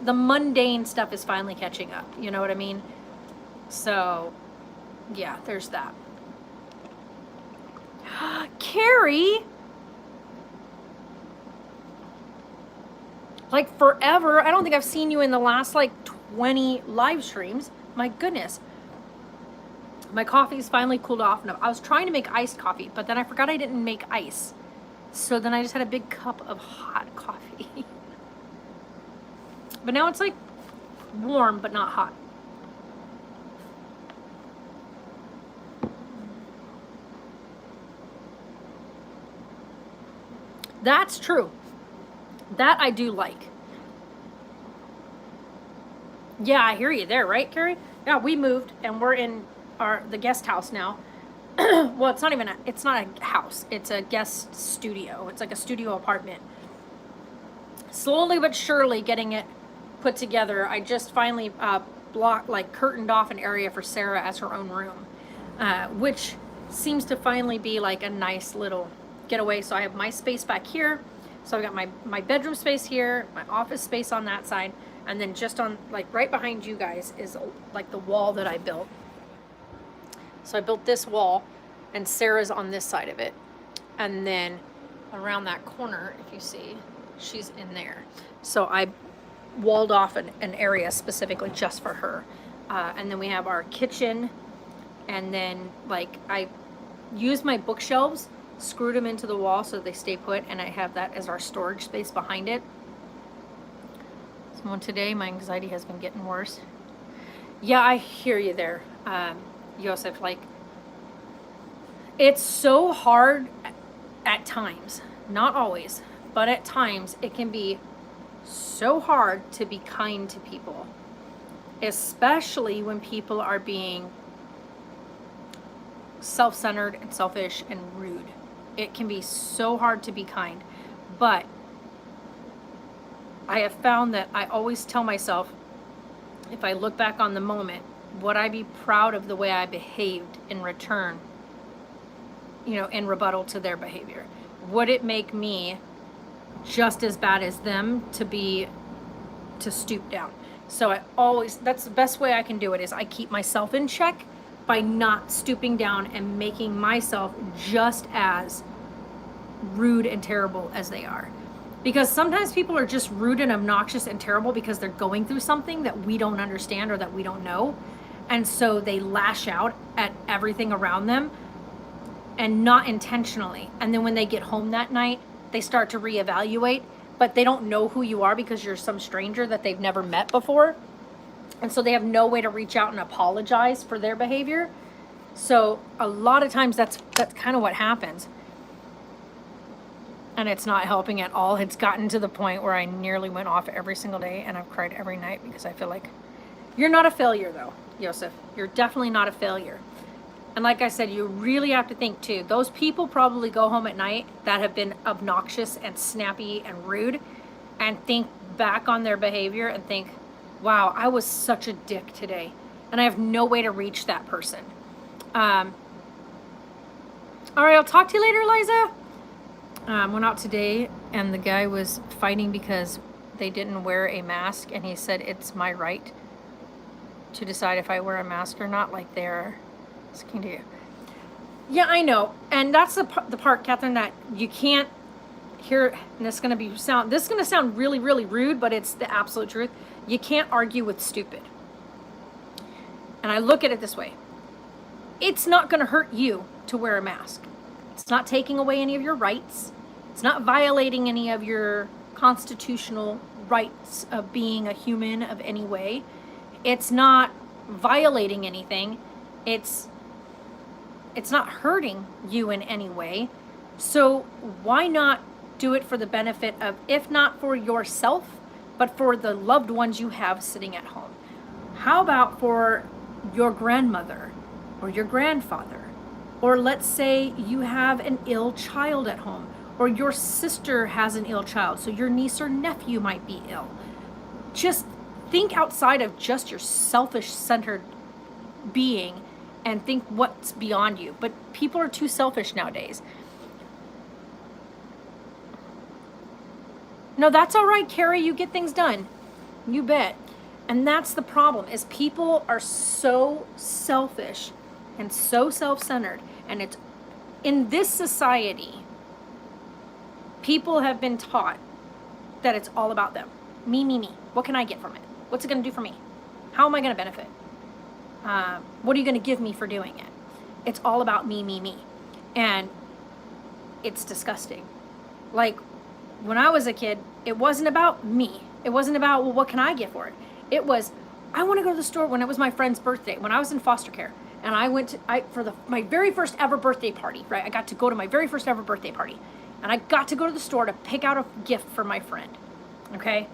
the mundane stuff is finally catching up. You know what I mean? So, yeah, there's that. Carrie! Like, forever. I don't think I've seen you in the last, like, 20 live streams. My goodness. My coffee's finally cooled off. And I was trying to make iced coffee, but then I forgot I didn't make ice. So then I just had a big cup of hot coffee. But now it's like warm, but not hot. That's true. That I do like. Yeah, I hear you there, right, Carrie? Yeah, we moved and we're in the guest house now. Well, it's not a house. It's a guest studio. It's like a studio apartment. Slowly but surely getting it put together. I just finally curtained off an area for Sarah as her own room, which seems to finally be like a nice little getaway. So I have my space back here. So I've got my bedroom space here, my office space on that side, and then just on, like, right behind you guys is like the wall that I built. So I built this wall, and Sarah's on this side of it. And then around that corner, if you see, she's in there. So I walled off an area specifically just for her. And then we have our kitchen, and then, like, I used my bookshelves, screwed them into the wall so they stay put, and I have that as our storage space behind it. So today my anxiety has been getting worse. Yeah, I hear you there, Joseph. Like, it's so hard at times, not always, but at times it can be so hard to be kind to people, especially when people are being self-centered and selfish and rude. It can be so hard to be kind, but I have found that I always tell myself, if I look back on the moment, would I be proud of the way I behaved in return, you know, in rebuttal to their behavior? Would it make me just as bad as them to stoop down? So that's the best way I can do it, is I keep myself in check by not stooping down and making myself just as rude and terrible as they are. Because sometimes people are just rude and obnoxious and terrible because they're going through something that we don't understand or that we don't know. And so they lash out at everything around them, and not intentionally. And then when they get home that night, they start to reevaluate, but they don't know who you are because you're some stranger that they've never met before. And so they have no way to reach out and apologize for their behavior. So a lot of times that's kind of what happens. And it's not helping at all. It's gotten to the point where I nearly went off every single day, and I've cried every night because I feel like, you're not a failure though, Joseph. You're definitely not a failure. And like I said, you really have to think too, those people probably go home at night that have been obnoxious and snappy and rude, and think back on their behavior and think, wow, I was such a dick today, and I have no way to reach that person. All right, I'll talk to you later, Liza. Went out today, and the guy was fighting because they didn't wear a mask, and he said it's my right to decide if I wear a mask or not, like they're asking to you. Yeah, I know. And that's the part, Catherine, that you can't hear, and this is going to sound really, really rude, but it's the absolute truth. You can't argue with stupid. And I look at it this way. It's not going to hurt you to wear a mask. It's not taking away any of your rights. It's not violating any of your constitutional rights of being a human of any way. It's not violating anything. It's not hurting you in any way. So why not do it for the benefit of, if not for yourself, but for the loved ones you have sitting at home? How about for your grandmother or your grandfather? Or let's say you have an ill child at home, or your sister has an ill child, so your niece or nephew might be ill. Just think outside of just your selfish-centered being and think what's beyond you. But people are too selfish nowadays. No, that's all right, Carrie. You get things done. You bet. And that's the problem, is people are so selfish and so self-centered. And it's in this society, people have been taught that it's all about them. Me, me, me. What can I get from it? What's it going to do for me? How am I going to benefit? What are you going to give me for doing it? It's all about me, me, me. And it's disgusting. Like, when I was a kid, it wasn't about me. It wasn't about, well, what can I get for it? It was, I want to go to the store when it was my friend's birthday, when I was in foster care. And I went to, for my very first ever birthday party, right? I got to go to my very first ever birthday party. And I got to go to the store to pick out a gift for my friend. Okay?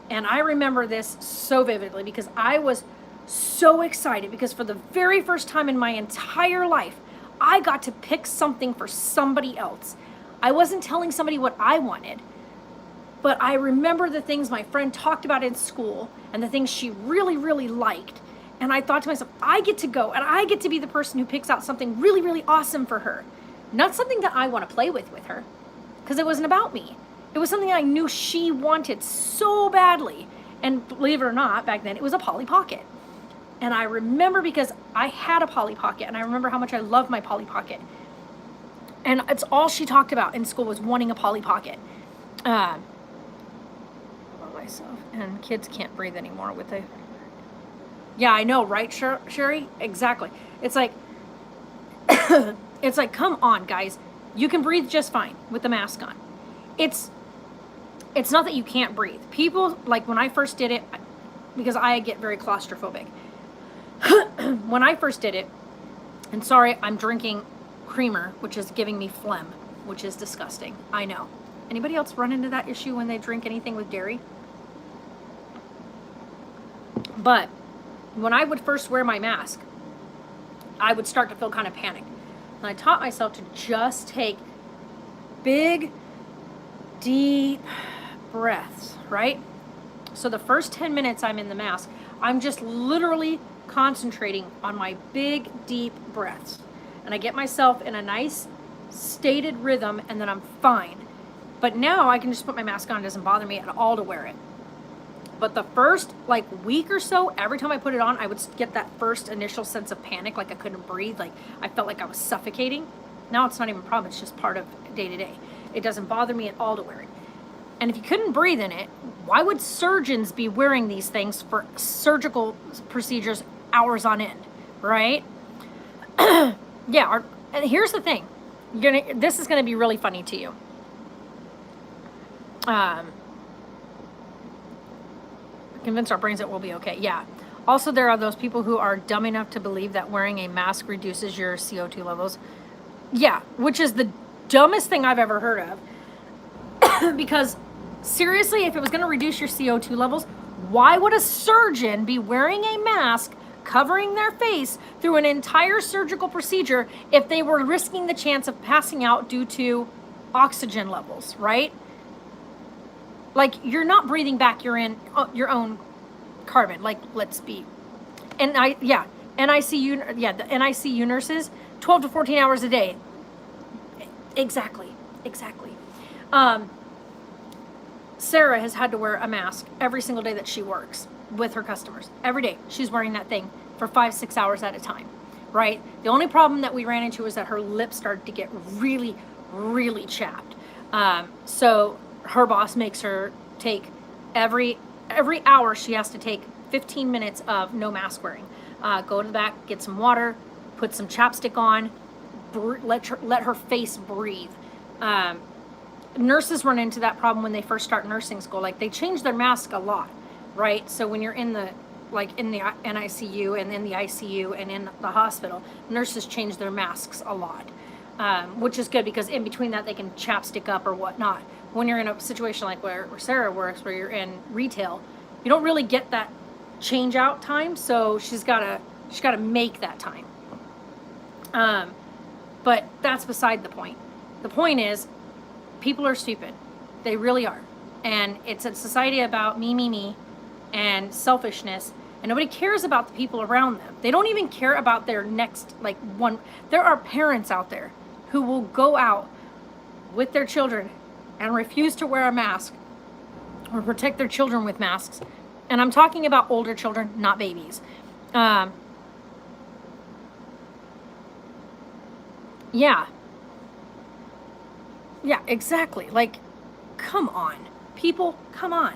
And I remember this so vividly because I was so excited because for the very first time in my entire life, I got to pick something for somebody else. I wasn't telling somebody what I wanted, but I remember the things my friend talked about in school and the things she really, really liked. And I thought to myself, I get to go and I get to be the person who picks out something really, really awesome for her. Not something that I want to play with her, because it wasn't about me. It was something I knew she wanted so badly. And believe it or not, back then it was a Polly Pocket. And I remember because I had a Polly Pocket and I remember how much I loved my Polly Pocket. And it's all she talked about in school was wanting a Polly Pocket. Myself. And kids can't breathe anymore with the... Yeah, I know, right, Sherry? Exactly. It's like, it's like, come on, guys. You can breathe just fine with the mask on. It's not that you can't breathe. People, like when I first did it, because I get very claustrophobic. When I first did it, and sorry, I'm drinking creamer, which is giving me phlegm, which is disgusting. I know. Anybody else run into that issue when they drink anything with dairy? But when I would first wear my mask, I would start to feel kind of panicked. And I taught myself to just take big, deep breaths, right? So the first 10 minutes I'm in the mask, I'm just literally concentrating on my big, deep breaths. And I get myself in a nice, stated rhythm, and then I'm fine. But now I can just put my mask on. It doesn't bother me at all to wear it. But the first week or so, every time I put it on, I would get that first initial sense of panic, like I couldn't breathe, like I felt like I was suffocating. Now it's not even a problem, it's just part of day to day. It doesn't bother me at all to wear it. And if you couldn't breathe in it, why would surgeons be wearing these things for surgical procedures hours on end, right? Yeah, and here's the thing. This is gonna be really funny to you. Convince our brains that we'll be okay. Yeah. Also, there are those people who are dumb enough to believe that wearing a mask reduces your CO2 levels. Yeah, which is the dumbest thing I've ever heard of. Because seriously, if it was going to reduce your CO2 levels, why would a surgeon be wearing a mask covering their face through an entire surgical procedure if they were risking the chance of passing out due to oxygen levels, right? Like, you're not breathing back your own carbon. Like, let's be. And NICU, the NICU nurses, 12 to 14 hours a day. Exactly. Sarah has had to wear a mask every single day that she works with her customers. Every day she's wearing that thing for 5-6 hours at a time right? The only problem that we ran into was that her lips started to get really, really chapped. So her boss makes her take every hour she has to take 15 minutes of no mask wearing. Go to the back, get some water, put some chapstick on, let her face breathe. Nurses run into that problem when they first start nursing school. Like, they change their mask a lot, right? So when you're in the NICU and in the ICU and in the hospital, nurses change their masks a lot, which is good because in between that they can chapstick up or whatnot. When you're in a situation like where Sarah works, where you're in retail, you don't really get that change out time, so she's gotta make that time. But that's beside the point. The point is, people are stupid. They really are. And it's a society about me, and selfishness, and nobody cares about the people around them. They don't even care about their next, one. There are parents out there who will go out with their children and refuse to wear a mask or protect their children with masks. And I'm talking about older children, not babies. Yeah, exactly. Like, come on, people, come on.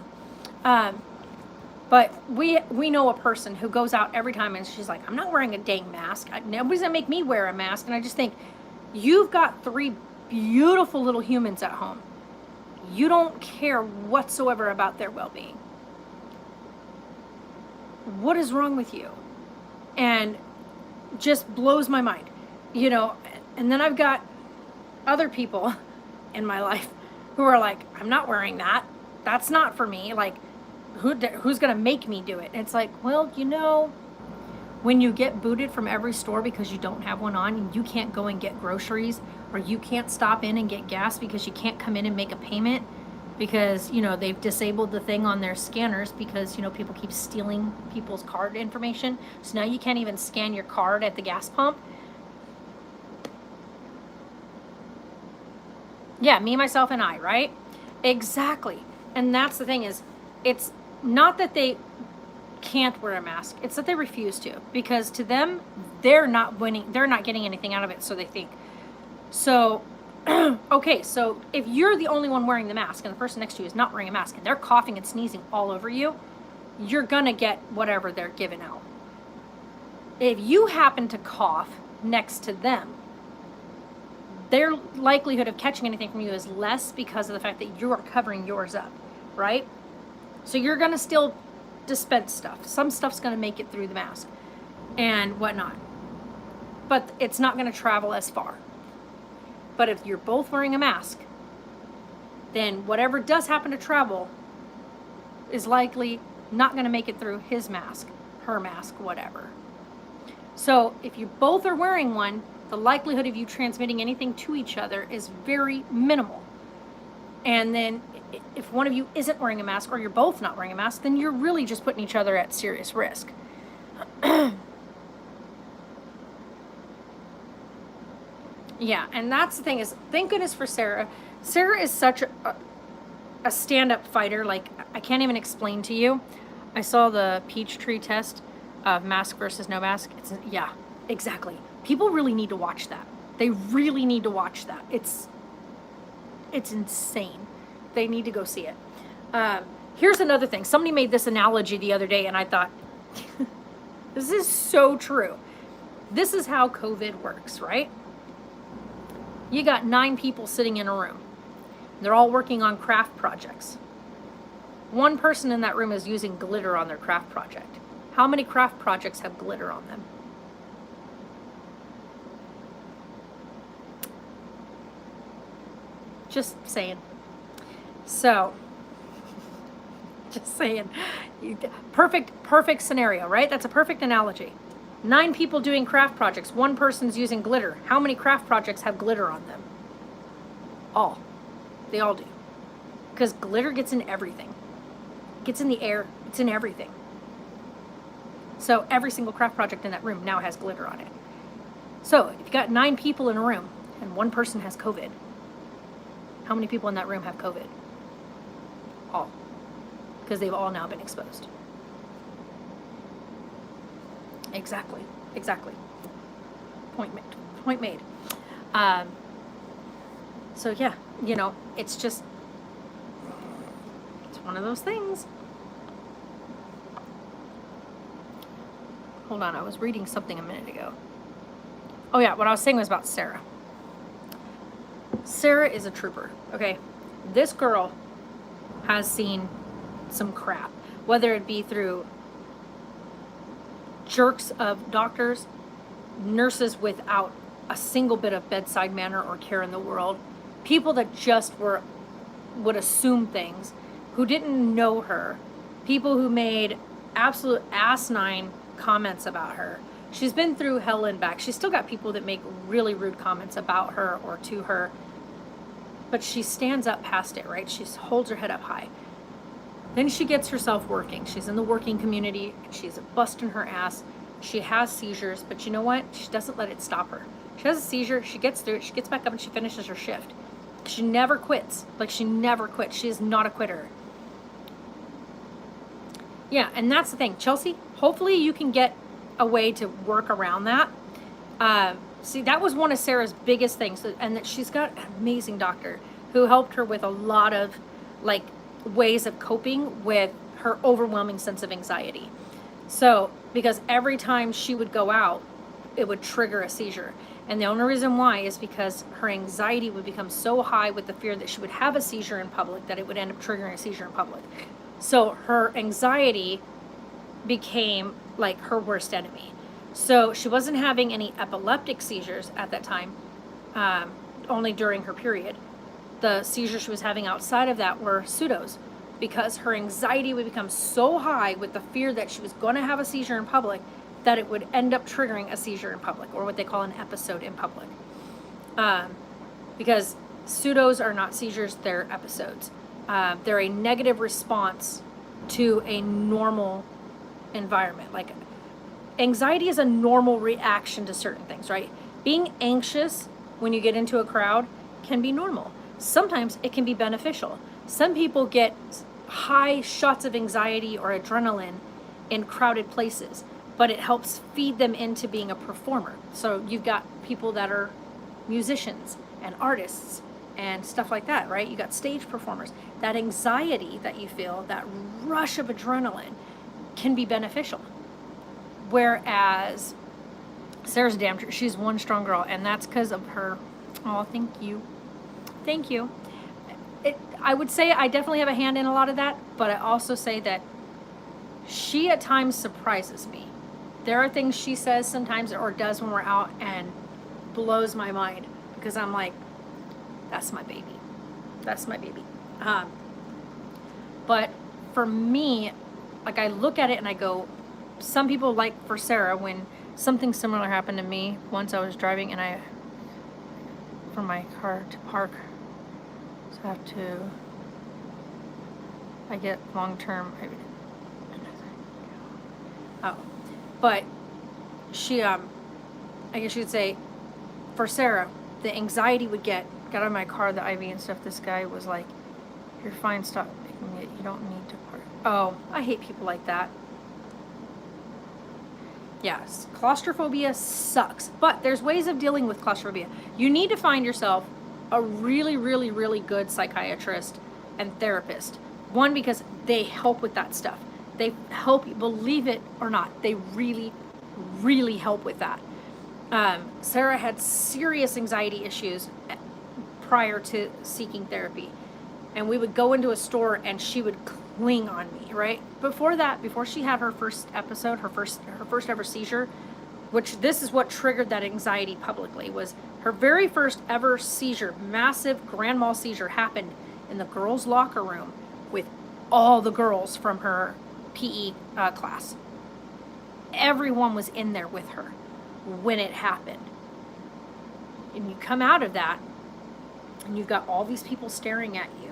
But we know a person who goes out every time and she's like, I'm not wearing a dang mask. Nobody's gonna make me wear a mask. And I just think, you've got 3 beautiful little humans at home. You don't care whatsoever about their well-being. What is wrong with you? And just blows my mind, and then I've got other people in my life who are like, I'm not wearing that. That's not for me. Like, who's going to make me do it? And it's like, well, when you get booted from every store because you don't have one on, and you can't go and get groceries, or you can't stop in and get gas because you can't come in and make a payment because, they've disabled the thing on their scanners because, people keep stealing people's card information. So now you can't even scan your card at the gas pump. Yeah, me, myself, and I, right? Exactly. And that's the thing is, it's not that they can't wear a mask. It's that they refuse to, because to them, they're not winning. They're not getting anything out of it, so they think. So, okay, so if you're the only one wearing the mask and the person next to you is not wearing a mask and they're coughing and sneezing all over you, you're going to get whatever they're giving out. If you happen to cough next to them, their likelihood of catching anything from you is less because of the fact that you are covering yours up, right? So you're going to still dispense stuff. Some stuff's going to make it through the mask and whatnot. But it's not going to travel as far. But if you're both wearing a mask, then whatever does happen to travel is likely not going to make it through his mask, her mask, whatever. So if you both are wearing one, the likelihood of you transmitting anything to each other is very minimal. And then if one of you isn't wearing a mask, or you're both not wearing a mask, then you're really just putting each other at serious risk. Yeah, and that's the thing is, thank goodness for Sarah. Sarah is such a stand-up fighter. Like, I can't even explain to you. I saw the Peachtree test of mask versus no mask. Yeah, exactly. People really need to watch that. They really need to watch that. It's insane. They need to go see it. Here's another thing. Somebody made this analogy the other day, and I thought, this is so true. This is how COVID works, right? You got 9 people sitting in a room. They're all working on craft projects. One person in that room is using glitter on their craft project. How many craft projects have glitter on them? Just saying. So, just saying. Perfect scenario, right? That's a perfect analogy. 9 people doing craft projects. One person's using glitter. How many craft projects have glitter on them? All. They all do. Because glitter gets in everything. It gets in the air. It's in everything. So every single craft project in that room now has glitter on it. So if you've got 9 people in a room and one person has COVID, how many people in that room have COVID? All. Because they've all now been exposed. Exactly. Point made. So yeah, you know, it's just, it's one of those things. Hold on, I was reading something a minute ago. Oh yeah, what I was saying was about Sarah. Sarah is a trooper, okay? This girl has seen some crap, whether it be through jerks of doctors, nurses without a single bit of bedside manner or care in the world, people that just would assume things, who didn't know her, people who made absolute asinine comments about her. She's been through hell and back. She's still got people that make really rude comments about her or to her, but she stands up past it, right? She holds her head up high. Then she gets herself working. She's in the working community. She's busting her ass. She has seizures, but you know what? She doesn't let it stop her. She has a seizure. She gets through it. She gets back up and she finishes her shift. She never quits. Like, she never quits. She is not a quitter. Yeah, and that's the thing. Chelsea, hopefully you can get a way to work around that. See, that was one of Sarah's biggest things. And that she's got an amazing doctor who helped her with a lot of, like, ways of coping with her overwhelming sense of anxiety. So, because every time she would go out, it would trigger a seizure. And the only reason why is because her anxiety would become so high with the fear that she would have a seizure in public that it would end up triggering a seizure in public. So her anxiety became like her worst enemy. So she wasn't having any epileptic seizures at that time, only during her period. The seizures she was having outside of that were pseudos, because her anxiety would become so high with the fear that she was going to have a seizure in public that it would end up triggering a seizure in public, or what they call an episode in public. Because pseudos are not seizures, they're episodes. They're a negative response to a normal environment. Like, anxiety is a normal reaction to certain things, right? Being anxious when you get into a crowd can be normal. Sometimes it can be beneficial. Some people get high shots of anxiety or adrenaline in crowded places, but it helps feed them into being a performer. So you've got people that are musicians and artists and stuff like that, right? You got stage performers. That anxiety that you feel, that rush of adrenaline, can be beneficial. Whereas Sarah's damn true. She's one strong girl, and that's because of her. Oh, thank you. Thank you. I would say I definitely have a hand in a lot of that, but I also say that she at times surprises me. There are things she says sometimes or does when we're out and blows my mind, because I'm like, that's my baby. That's my baby. But for me, like, I look at it and I go, some people, like for Sarah, when something similar happened to me, once I was driving and from my car to park, so I get long-term, but she, I guess you'd say, for Sarah, the anxiety would got out of my car, the IV and stuff. This guy was like, "You're fine, stop picking it. You don't need to park." Oh, I hate people like that. Yes, claustrophobia sucks, but there's ways of dealing with claustrophobia. You need to find yourself a really, really, really good psychiatrist and therapist. One, because they help with that stuff. They help you, believe it or not. They really, really help with that. Sarah had serious anxiety issues prior to seeking therapy. And we would go into a store and she would cling on me, right? Before that, before she had her first episode, her first ever seizure, which this is what triggered that anxiety publicly, was her very first ever seizure, massive grand mal seizure, happened in the girls' locker room with all the girls from her PE class. Everyone was in there with her when it happened. And you come out of that and you've got all these people staring at you.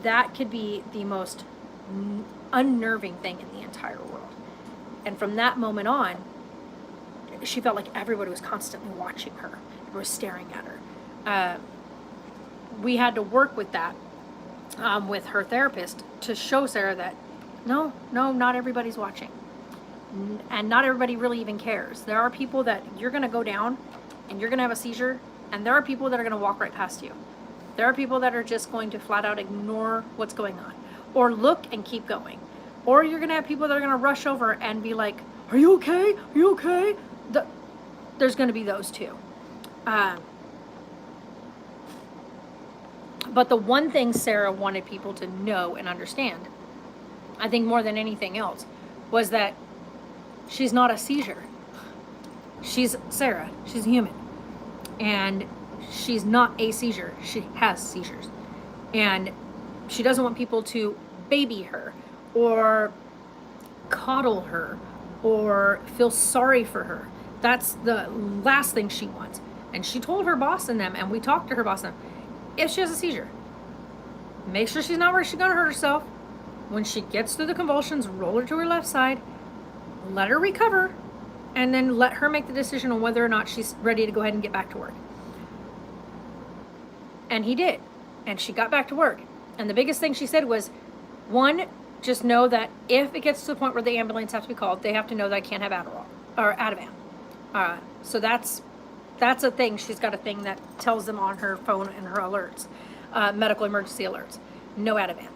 That could be the most unnerving thing in the entire world. And from that moment on, she felt like everybody was constantly watching her, was staring at her. We had to work with that with her therapist to show Sarah that no, not everybody's watching. And not everybody really even cares. There are people that you're going to go down and you're going to have a seizure, and there are people that are going to walk right past you. There are people that are just going to flat out ignore what's going on, or look and keep going. Or you're going to have people that are going to rush over and be like, are you okay? Are you okay? There's going to be those too. But the one thing Sarah wanted people to know and understand, I think more than anything else, was that she's not a seizure. She's Sarah. She's human. And she's not a seizure. She has seizures. And she doesn't want people to baby her or coddle her or feel sorry for her. That's the last thing she wants. And she told her boss and them, and we talked to her boss and them, if she has a seizure, make sure she's not where she's going to hurt herself. When she gets through the convulsions, roll her to her left side, let her recover, and then let her make the decision on whether or not she's ready to go ahead and get back to work. And he did. And she got back to work. And the biggest thing she said was, one, just know that if it gets to the point where the ambulance has to be called, they have to know that I can't have Adderall or Ativan. So that's a thing. She's got a thing that tells them on her phone and her alerts, medical emergency alerts. No Ativan.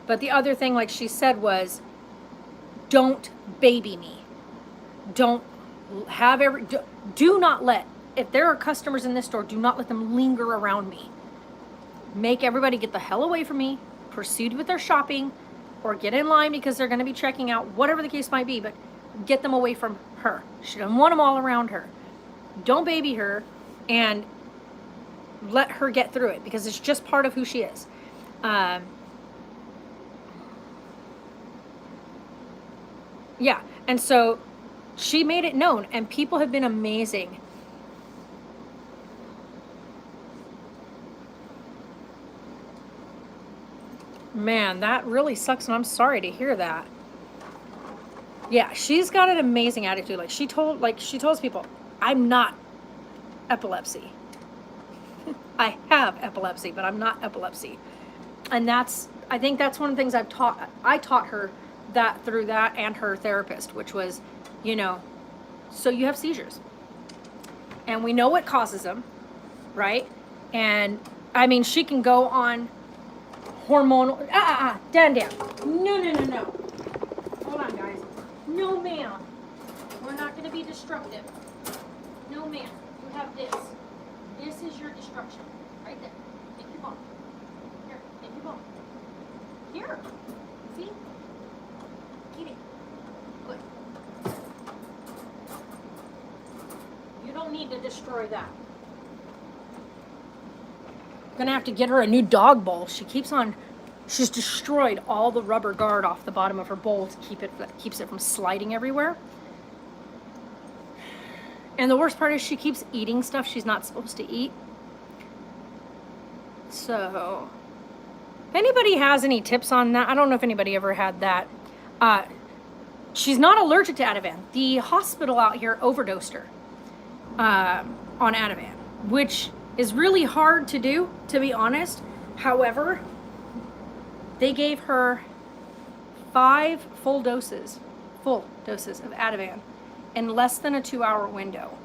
But the other thing, like she said, was don't baby me. Don't have do not let, if there are customers in this store, do not let them linger around me. Make everybody get the hell away from me, proceed with their shopping, or get in line because they're going to be checking out, whatever the case might be, but get them away from her. She doesn't want them all around her. Don't baby her, and let her get through it, because it's just part of who she is. Yeah, and so she made it known, and people have been amazing. Man, that really sucks, and I'm sorry to hear that. Yeah, she's got an amazing attitude. Like she tells people, I'm not epilepsy. I have epilepsy, but I'm not epilepsy. And I think that's one of the things I taught her that through that, and her therapist, which was, so you have seizures. And we know what causes them, right? And I mean, she can go on hormonal, Dan. No. Hold on, guys. No, ma'am. We're not going to be destructive. No, ma'am. You have this. This is your destruction. Right there. Take your bone. Here. Take your bone. Here. See? Eat it. Good. You don't need to destroy that. I'm gonna have to get her a new dog bowl. She's destroyed all the rubber guard off the bottom of her bowl to keeps it from sliding everywhere. And the worst part is she keeps eating stuff she's not supposed to eat. So, if anybody has any tips on that, I don't know if anybody ever had that. She's not allergic to Ativan. The hospital out here overdosed her on Ativan, which is really hard to do, to be honest. However, they gave her 5 full doses of Ativan in less than a 2-hour window.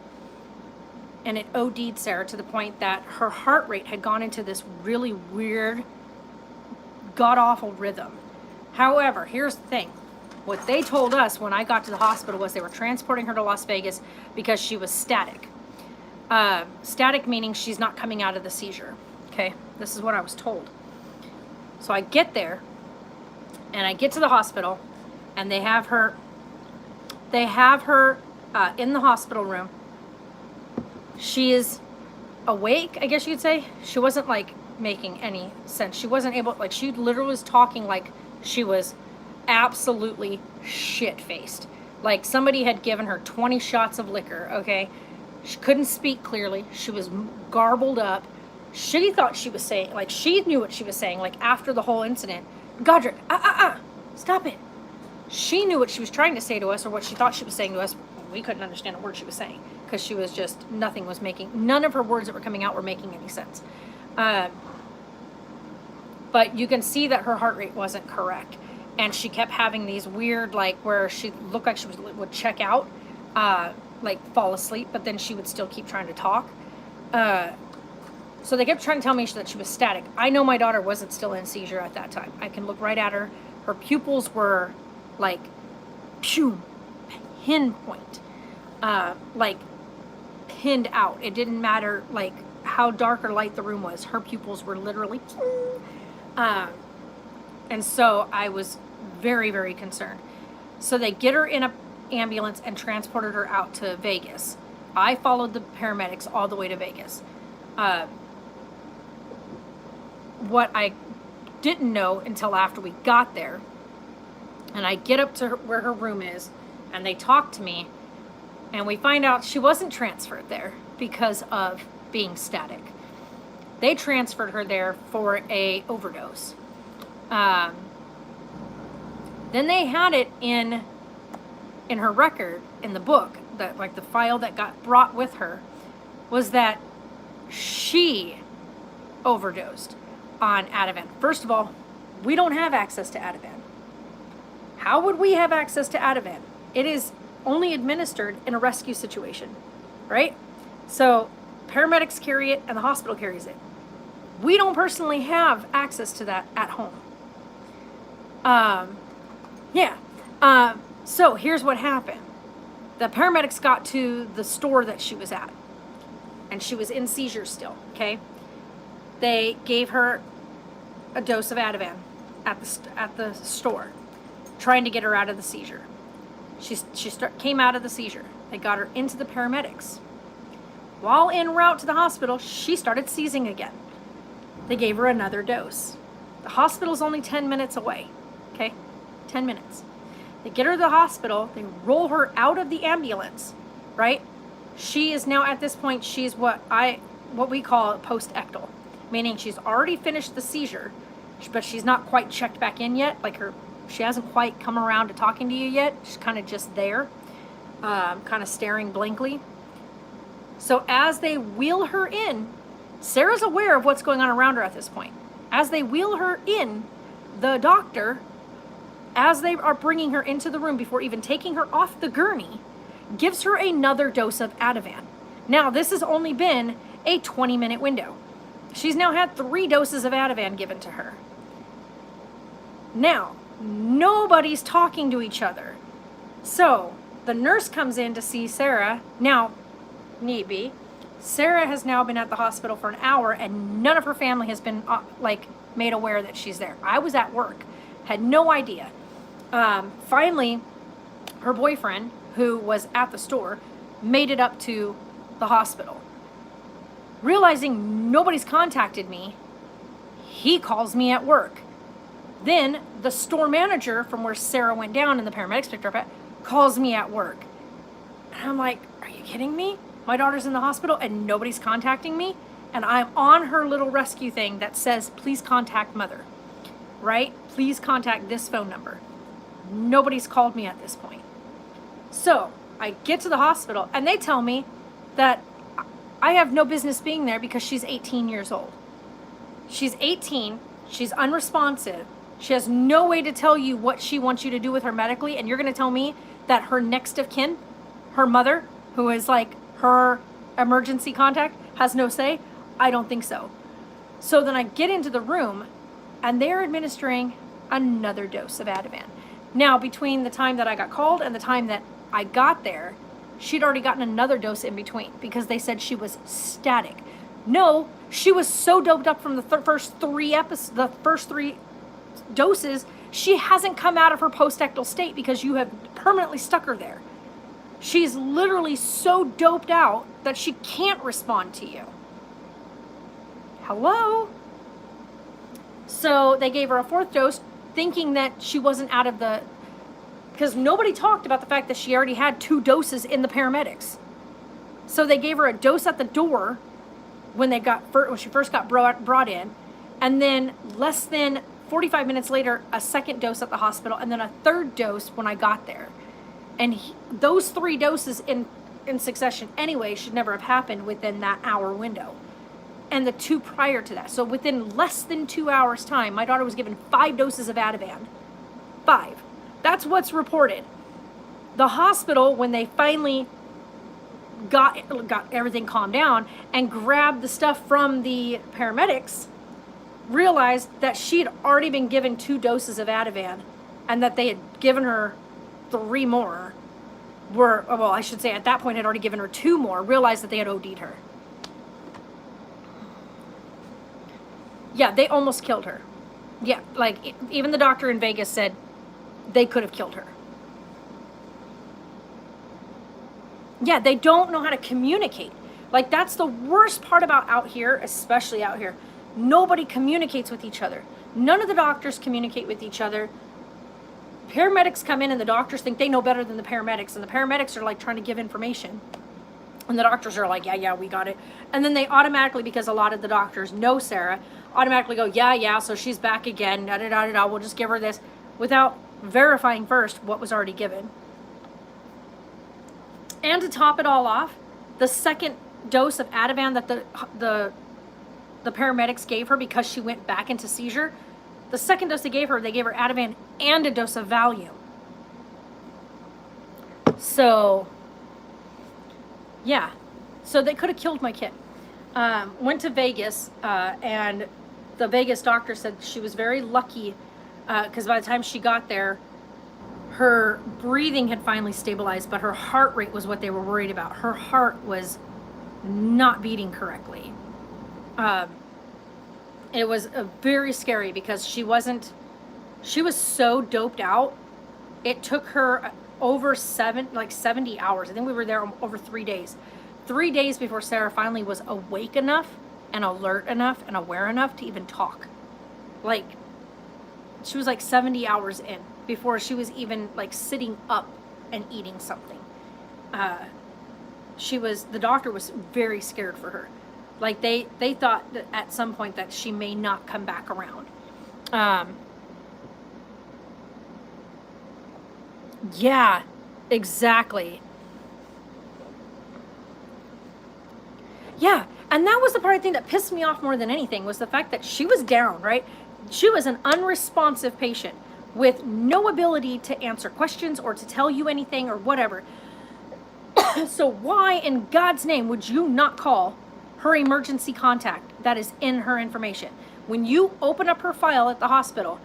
And it OD'd Sarah to the point that her heart rate had gone into this really weird, god-awful rhythm. However, here's the thing. What they told us when I got to the hospital was they were transporting her to Las Vegas because she was static. Static meaning she's not coming out of the seizure. Okay, this is what I was told. So I get there, and I get to the hospital, and they have her in the hospital room. She is awake, I guess you could say. She wasn't like making any sense. She wasn't able, like, she literally was talking like she was absolutely shit-faced. Like somebody had given her 20 shots of liquor, okay? She couldn't speak clearly. She was garbled up. She thought she was saying, like, she knew what she was saying, like, after the whole incident. Godric, stop it. She knew what she was trying to say to us, or what she thought she was saying to us. We couldn't understand a word she was saying, because she was just, none of her words that were coming out were making any sense. But you can see that her heart rate wasn't correct. and she kept having these weird, like, where she looked like she would check out, like fall asleep, but then she would still keep trying to talk. So they kept trying to tell me that she was static. I know my daughter wasn't still in seizure at that time. I can look right at her. Her pupils were like, pinpoint, like pinned out. It didn't matter like how dark or light the room was. Her pupils were literally, and so I was very, very concerned. So they get her in an ambulance and transported her out to Vegas. I followed the paramedics all the way to Vegas. What I didn't know until after we got there, and I get up to where her room is, and they talk to me, and we find out she wasn't transferred there because of being static. They transferred her there for a overdose. Then they had it in her record, in the book, that like the file that got brought with her, was that she overdosed on Ativan. First of all, we don't have access to Ativan. How would we have access to Ativan? It is only administered in a rescue situation, right? So paramedics carry it and the hospital carries it. We don't personally have access to that at home. So here's what happened. The paramedics got to the store that she was at, and she was in seizure still, okay? They gave her a dose of Ativan at the store, trying to get her out of the seizure. She came out of the seizure. They got her into the paramedics. While en route to the hospital, she started seizing again. They gave her another dose. The hospital's only 10 minutes away, okay? 10 minutes. They get her to the hospital. They roll her out of the ambulance, right? She is now at this point, she's what we call post-ectal, meaning she's already finished the seizure, but she's not quite checked back in yet. Like she hasn't quite come around to talking to you yet. She's kind of just there, kind of staring blankly. So as they wheel her in, Sarah's aware of what's going on around her at this point. As they wheel her in, the doctor, as they are bringing her into the room before even taking her off the gurney, gives her another dose of Ativan. Now, this has only been a 20-minute window. She's now had 3 doses of Ativan given to her. Now, nobody's talking to each other. So, the nurse comes in to see Sarah. Now, need be, Sarah has now been at the hospital for an hour, and none of her family has been made aware that she's there. I was at work, had no idea. Finally, her boyfriend, who was at the store, made it up to the hospital. Realizing nobody's contacted me, he calls me at work. Then the store manager from where Sarah went down and the paramedics picked her up at calls me at work. And I'm like, are you kidding me? My daughter's in the hospital and nobody's contacting me? And I'm on her little rescue thing that says, please contact mother, right? Please contact this phone number. Nobody's called me at this point. So I get to the hospital and they tell me that I have no business being there because she's 18 years old. She's 18, she's unresponsive, she has no way to tell you what she wants you to do with her medically, and you're gonna tell me that her next of kin, her mother, who is like her emergency contact, has no say? I don't think so. So then I get into the room and they're administering another dose of Ativan. Now, between the time that I got called and the time that I got there, she'd already gotten another dose in between because they said she was static. No, she was so doped up from the first 3 doses, she hasn't come out of her post-ectal state because you have permanently stuck her there. She's literally so doped out that she can't respond to you. Hello? So they gave her a 4th dose thinking that she wasn't out of the... Because nobody talked about the fact that she already had 2 doses in the paramedics. So they gave her a dose at the door when she first got brought in, and then less than 45 minutes later, a 2nd dose at the hospital, and then a 3rd dose when I got there. And those 3 doses in succession anyway should never have happened within that hour window. And the 2 prior to that. So within less than 2 hours time, my daughter was given 5 doses of Ativan. 5. That's what's reported. The hospital, when they finally got everything calmed down and grabbed the stuff from the paramedics, realized that she had already been given 2 doses of Ativan and that they had given her 3 more. Well, I should say at that point had already given her 2 more, realized that they had OD'd her. Yeah, they almost killed her. Yeah, like even the doctor in Vegas said they could have killed her. Yeah, they don't know how to communicate. Like, that's the worst part about out here, especially out here. Nobody communicates with each other. None of the doctors communicate with each other. Paramedics come in and the doctors think they know better than the paramedics, and the paramedics are like trying to give information. And the doctors are like, yeah, we got it. And then they automatically, because a lot of the doctors know Sarah, automatically go, yeah, so she's back again, we'll just give her this, without verifying first what was already given. And to top it all off, the second dose of Ativan that the paramedics gave her because she went back into seizure, the second dose they gave her Ativan and a dose of Valium. So, yeah. So they could have killed my kid. Went to Vegas, and the Vegas doctor said she was very lucky because by the time she got there, her breathing had finally stabilized, but her heart rate was what they were worried about. Her heart was not beating correctly. It was very scary because she was so doped out. It took her over 70 hours. I think we were there over 3 days. 3 days before Sarah finally was awake enough and alert enough and aware enough to even talk. Like, she was like 70 hours in before she was even like sitting up and eating something. The doctor was very scared for her. Like they thought that at some point that she may not come back around. Yeah, exactly. Yeah, and that was the part I think that pissed me off more than anything was the fact that she was down, right? She was an unresponsive patient with no ability to answer questions or to tell you anything or whatever. So why in God's name would you not call her emergency contact that is in her information? When you open up her file at the hospital,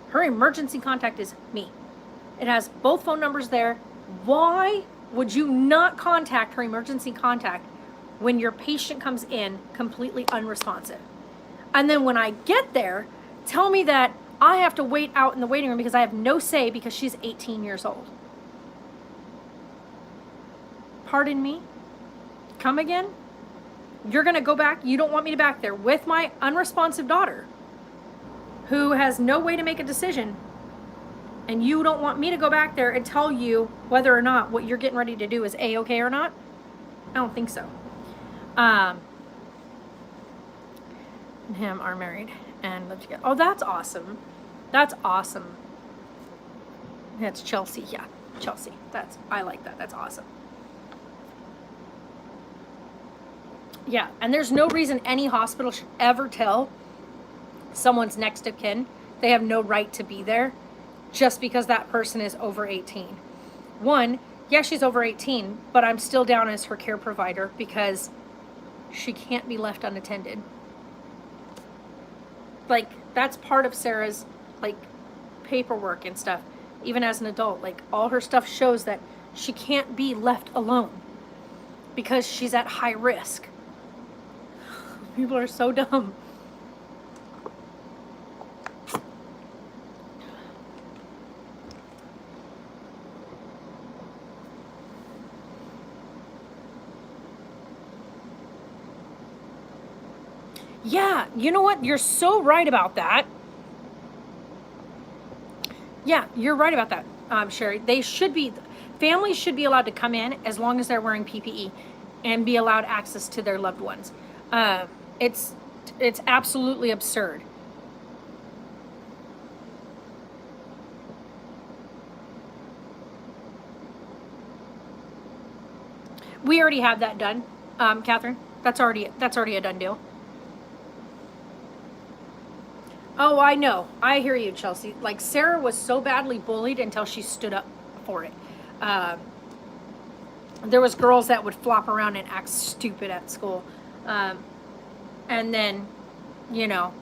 her emergency contact is me. It has both phone numbers there. Why would you not contact her emergency contact when your patient comes in completely unresponsive? And then when I get there, tell me that I have to wait out in the waiting room because I have no say because she's 18 years old. Pardon me? Come again? You're going to go back? You don't want me to back there with my unresponsive daughter who has no way to make a decision, and you don't want me to go back there and tell you whether or not what you're getting ready to do is A-okay or not? I don't think so. And him are married and live together. Oh, that's awesome. That's awesome. That's Chelsea. Yeah, Chelsea. I like that. That's awesome. Yeah, and there's no reason any hospital should ever tell someone's next of kin they have no right to be there just because that person is over 18. One, yeah, she's over 18, but I'm still down as her care provider because she can't be left unattended. Like, that's part of Sarah's, like, paperwork and stuff. Even as an adult, like, all her stuff shows that she can't be left alone because she's at high risk. People are so dumb. Yeah, you know what? You're so right about that. Yeah, you're right about that, Sherry. Families should be allowed to come in as long as they're wearing PPE and be allowed access to their loved ones. It's absolutely absurd. We already have that done, Catherine. That's already a done deal. Oh, I know. I hear you, Chelsea. Like, Sarah was so badly bullied until she stood up for it. Um, there was girls that would flop around and act stupid at school. Um, and then, you know,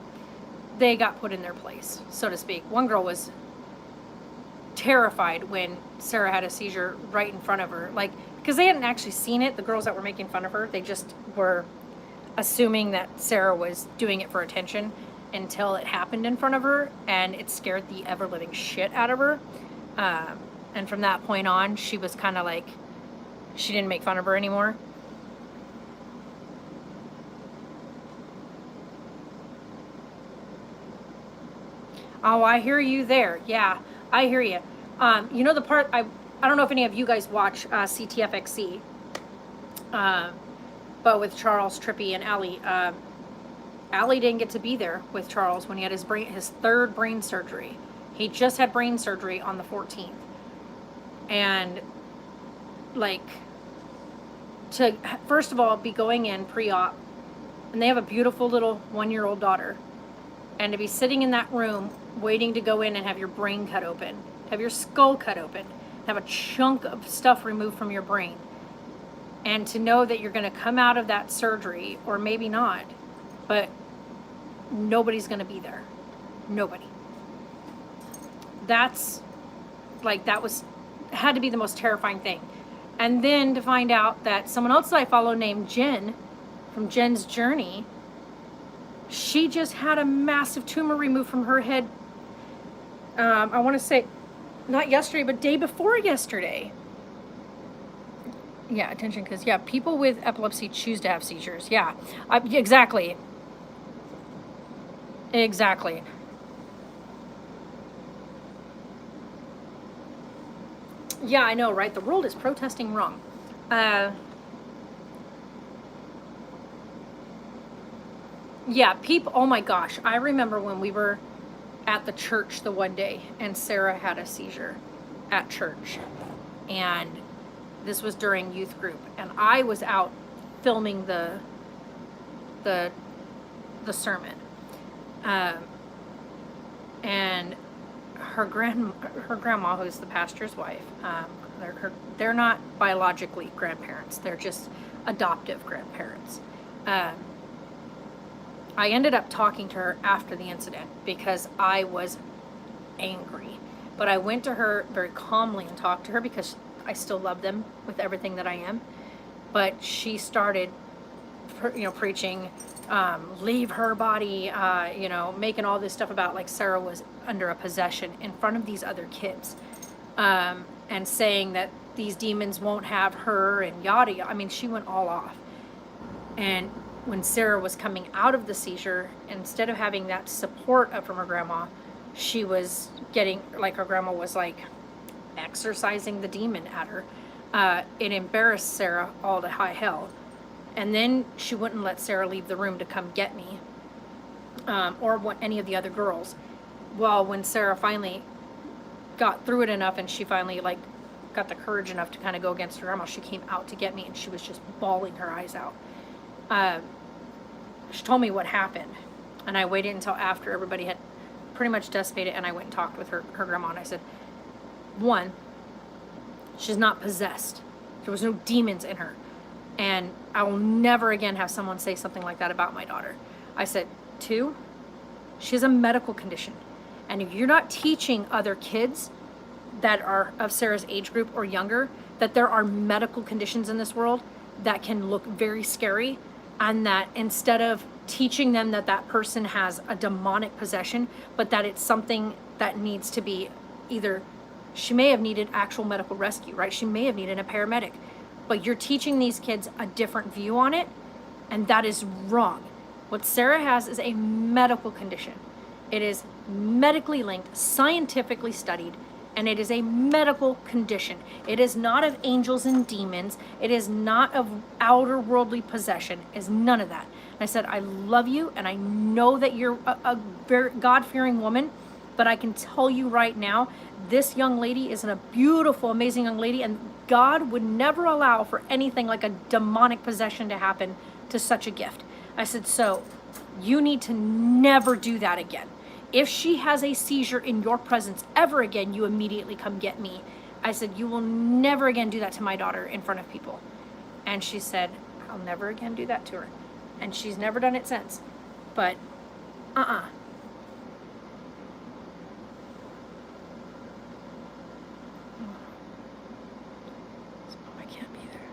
they got put in their place, so to speak. One girl was terrified when Sarah had a seizure right in front of her. Like, because they hadn't actually seen it, the girls that were making fun of her, they just were assuming that Sarah was doing it for attention until it happened in front of her, and it scared the ever-living shit out of her. And from that point on, she was kind of like, she didn't make fun of her anymore. Oh, I hear you there. Yeah, I hear you. You know the part, I don't know if any of you guys watch CTFXC, but with Charles Trippy and Allie. Allie didn't get to be there with Charles when he had his third brain surgery. He just had brain surgery on the 14th. And, like, to, first of all, be going in pre-op, and they have a beautiful little 1-year-old daughter, and to be sitting in that room waiting to go in and have your brain cut open, have your skull cut open, have a chunk of stuff removed from your brain, and to know that you're going to come out of that surgery, or maybe not, but nobody's going to be there. Nobody. That's, like, that was, had to be the most terrifying thing. And then to find out that someone else that I follow named Jen, from Jen's Journey, she just had a massive tumor removed from her head. I want to say, not yesterday, but day before yesterday. Yeah, attention, because, yeah, people with epilepsy choose to have seizures. Yeah, exactly. Exactly. Yeah, I know, right? The world is protesting wrong. Yeah, people, oh my gosh. I remember when we were at the church the one day and Sarah had a seizure at church. And this was during youth group. And I was out filming the sermon. And her grandma, who's the pastor's wife, they're not biologically grandparents. They're just adoptive grandparents. I ended up talking to her after the incident because I was angry. But I went to her very calmly and talked to her because I still love them with everything that I am. But she started, preaching, leave her body, making all this stuff about like Sarah was under a possession in front of these other kids, and saying that these demons won't have her and yada yada. I mean, she went all off. And when Sarah was coming out of the seizure, instead of having that support from her grandma, she was getting, like, her grandma was like exorcising the demon at her. It embarrassed Sarah all to high hell. And then she wouldn't let Sarah leave the room to come get me, or any of the other girls. Well, when Sarah finally got through it enough and she finally, like, got the courage enough to kind of go against her grandma, she came out to get me and she was just bawling her eyes out. She told me what happened, and I waited until after everybody had pretty much dissipated, and I went and talked with her grandma, and I said, one, she's not possessed. There was no demons in her. And I will never again have someone say something like that about my daughter. I said, two, she has a medical condition. And if you're not teaching other kids that are of Sarah's age group or younger, that there are medical conditions in this world that can look very scary, and that instead of teaching them that that person has a demonic possession, but that it's something that needs to be either, she may have needed actual medical rescue, right? She may have needed a paramedic. But you're teaching these kids a different view on it, and that is wrong. What Sarah has is a medical condition. It is medically linked, scientifically studied, and it is a medical condition. It is not of angels and demons. It is not of outer worldly possession. It is none of that. And I said, I love you, and I know that you're a very God-fearing woman, but I can tell you right now, this young lady is a beautiful, amazing young lady, and God would never allow for anything like a demonic possession to happen to such a gift. I said, so you need to never do that again. If she has a seizure in your presence ever again, you immediately come get me. I said, you will never again do that to my daughter in front of people. And she said, I'll never again do that to her. And she's never done it since. But, I can't be there.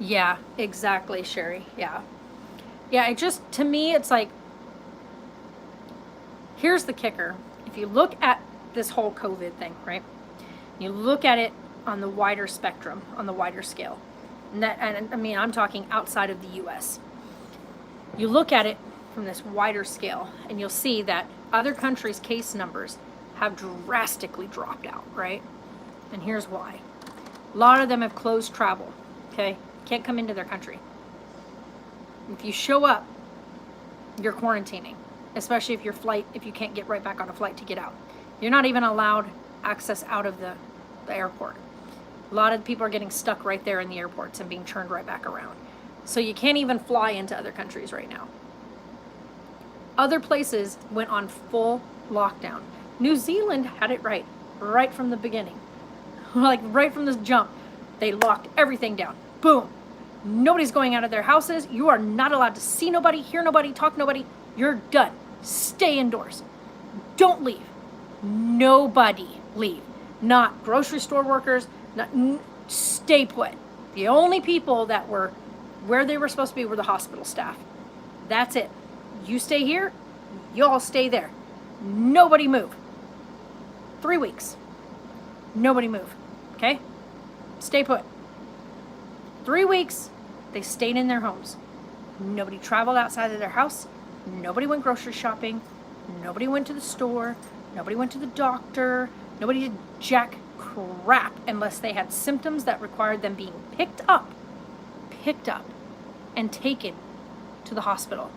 Yeah, exactly, Sherry. Yeah. Yeah, it just, to me, it's like, here's the kicker. If you look at this whole COVID thing, right? You look at it on the wider spectrum, on the wider scale. And I mean, I'm talking outside of the US. You look at it from this wider scale, and you'll see that other countries' case numbers have drastically dropped out, right? And here's why. A lot of them have closed travel, okay? Can't come into their country. If you show up, you're quarantining, especially if you can't get right back on a flight to get out. You're not even allowed access out of the airport. A lot of people are getting stuck right there in the airports and being turned right back around. So you can't even fly into other countries right now. Other places went on full lockdown. New Zealand had it right from the beginning. Like right from the jump, they locked everything down. Boom. Nobody's going out of their houses. You are not allowed to see nobody, hear nobody, talk to nobody. You're done. Stay indoors. Don't leave. Nobody leave. Not grocery store workers. Stay put. The only people that were where they were supposed to be were the hospital staff. That's it. You stay here. You all stay there. Nobody move. 3 weeks. Nobody move. Okay? Stay put. 3 weeks, they stayed in their homes. Nobody traveled outside of their house. Nobody went grocery shopping. Nobody went to the store. Nobody went to the doctor. Nobody did jack crap unless they had symptoms that required them being picked up, and taken to the hospital.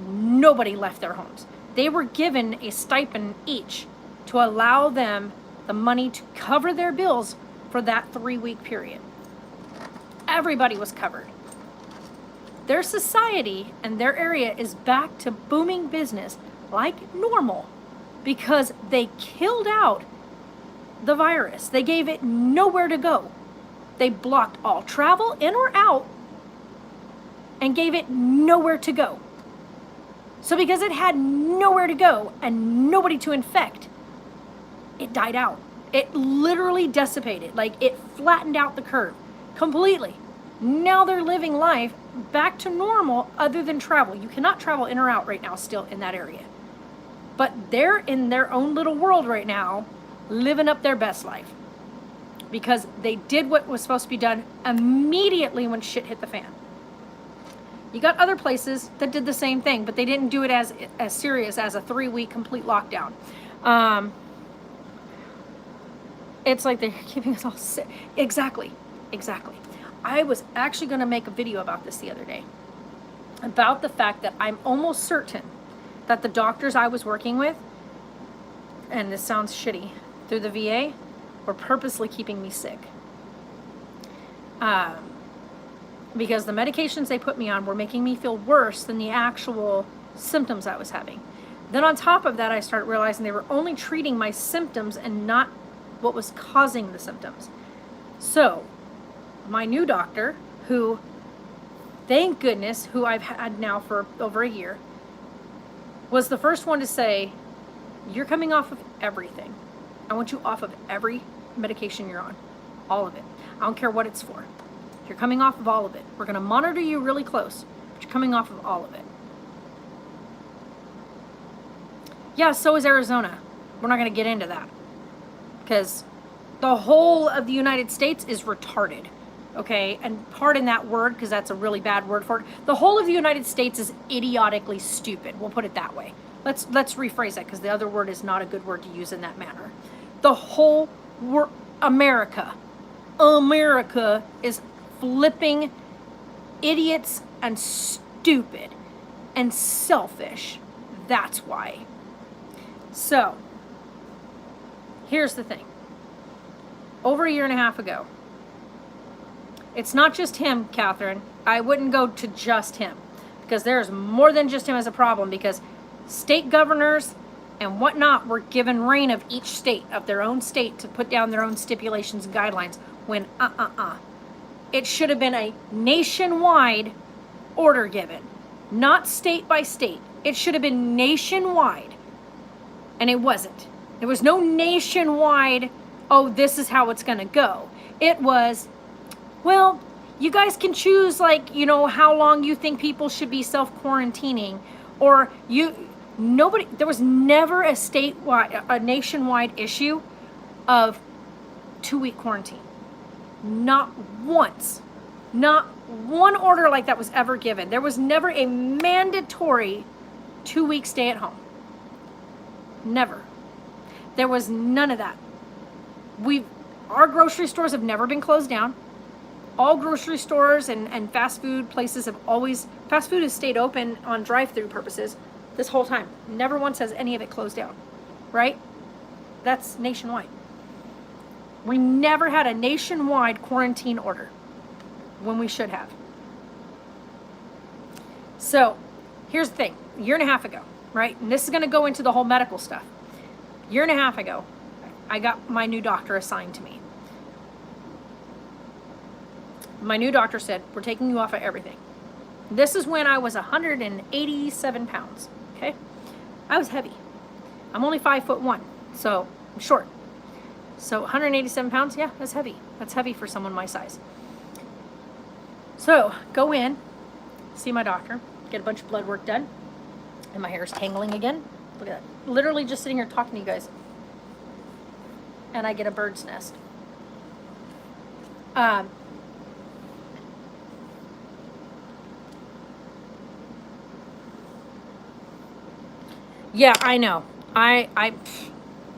Nobody left their homes. They were given a stipend each to allow them the money to cover their bills for that 3-week period. Everybody was covered. Their society and their area is back to booming business like normal because they killed out the virus. They gave it nowhere to go. They blocked all travel in or out and gave it nowhere to go. So because it had nowhere to go and nobody to infect, it died out. It literally dissipated. Like it flattened out the curve completely. Now they're living life back to normal other than travel. You cannot travel in or out right now still in that area. But they're in their own little world right now, living up their best life. Because they did what was supposed to be done immediately when shit hit the fan. You got other places that did the same thing, but they didn't do it as serious as a 3-week complete lockdown. It's like they're keeping us all sick. Exactly. I was actually going to make a video about this the other day. About the fact that I'm almost certain that the doctors I was working with, and this sounds shitty, through the VA, were purposely keeping me sick. Because the medications they put me on were making me feel worse than the actual symptoms I was having. Then on top of that, I started realizing they were only treating my symptoms and not what was causing the symptoms. So, my new doctor, who, thank goodness, who I've had now for over a year, was the first one to say, you're coming off of everything. I want you off of every medication you're on. All of it. I don't care what it's for. You're coming off of all of it. We're going to monitor you really close, but you're coming off of all of it. Yeah, so is Arizona. We're not going to get into that. Because the whole of the United States is retarded. Okay? And pardon that word, because that's a really bad word for it. The whole of the United States is idiotically stupid. We'll put it that way. Let's rephrase that, because the other word is not a good word to use in that manner. The whole America is flipping idiots and stupid and selfish. That's why. So, here's the thing. Over a year and a half ago, it's not just him, Catherine. I wouldn't go to just him, because there's more than just him as a problem, because state governors and whatnot were given reign of each state, of their own state, to put down their own stipulations and guidelines, when it should have been a nationwide order given, not state by state. It should have been nationwide, and it wasn't. There was no nationwide, oh, this is how it's going to go. It was, well, you guys can choose, like, you know, how long you think people should be self-quarantining, or there was never a nationwide issue of 2-week quarantine. Not once. Not one order like that was ever given. There was never a mandatory 2-week stay at home. Never. There was none of that. Our grocery stores have never been closed down. All grocery stores and fast food places fast food has stayed open on drive-through purposes this whole time. Never once has any of it closed down, right? That's nationwide. We never had a nationwide quarantine order when we should have. So here's the thing, a year and a half ago, right? And this is going to go into the whole medical stuff. A year and a half ago, I got my new doctor assigned to me. My new doctor said, we're taking you off of everything. This is when I was 187 pounds, okay? I was heavy. I'm only 5'1", so I'm short. So 187 pounds, yeah, that's heavy. That's heavy for someone my size. So go in, see my doctor, get a bunch of blood work done, and my hair is tangling again. Look at that. Literally just sitting here talking to you guys. And I get a bird's nest. Yeah, I know. I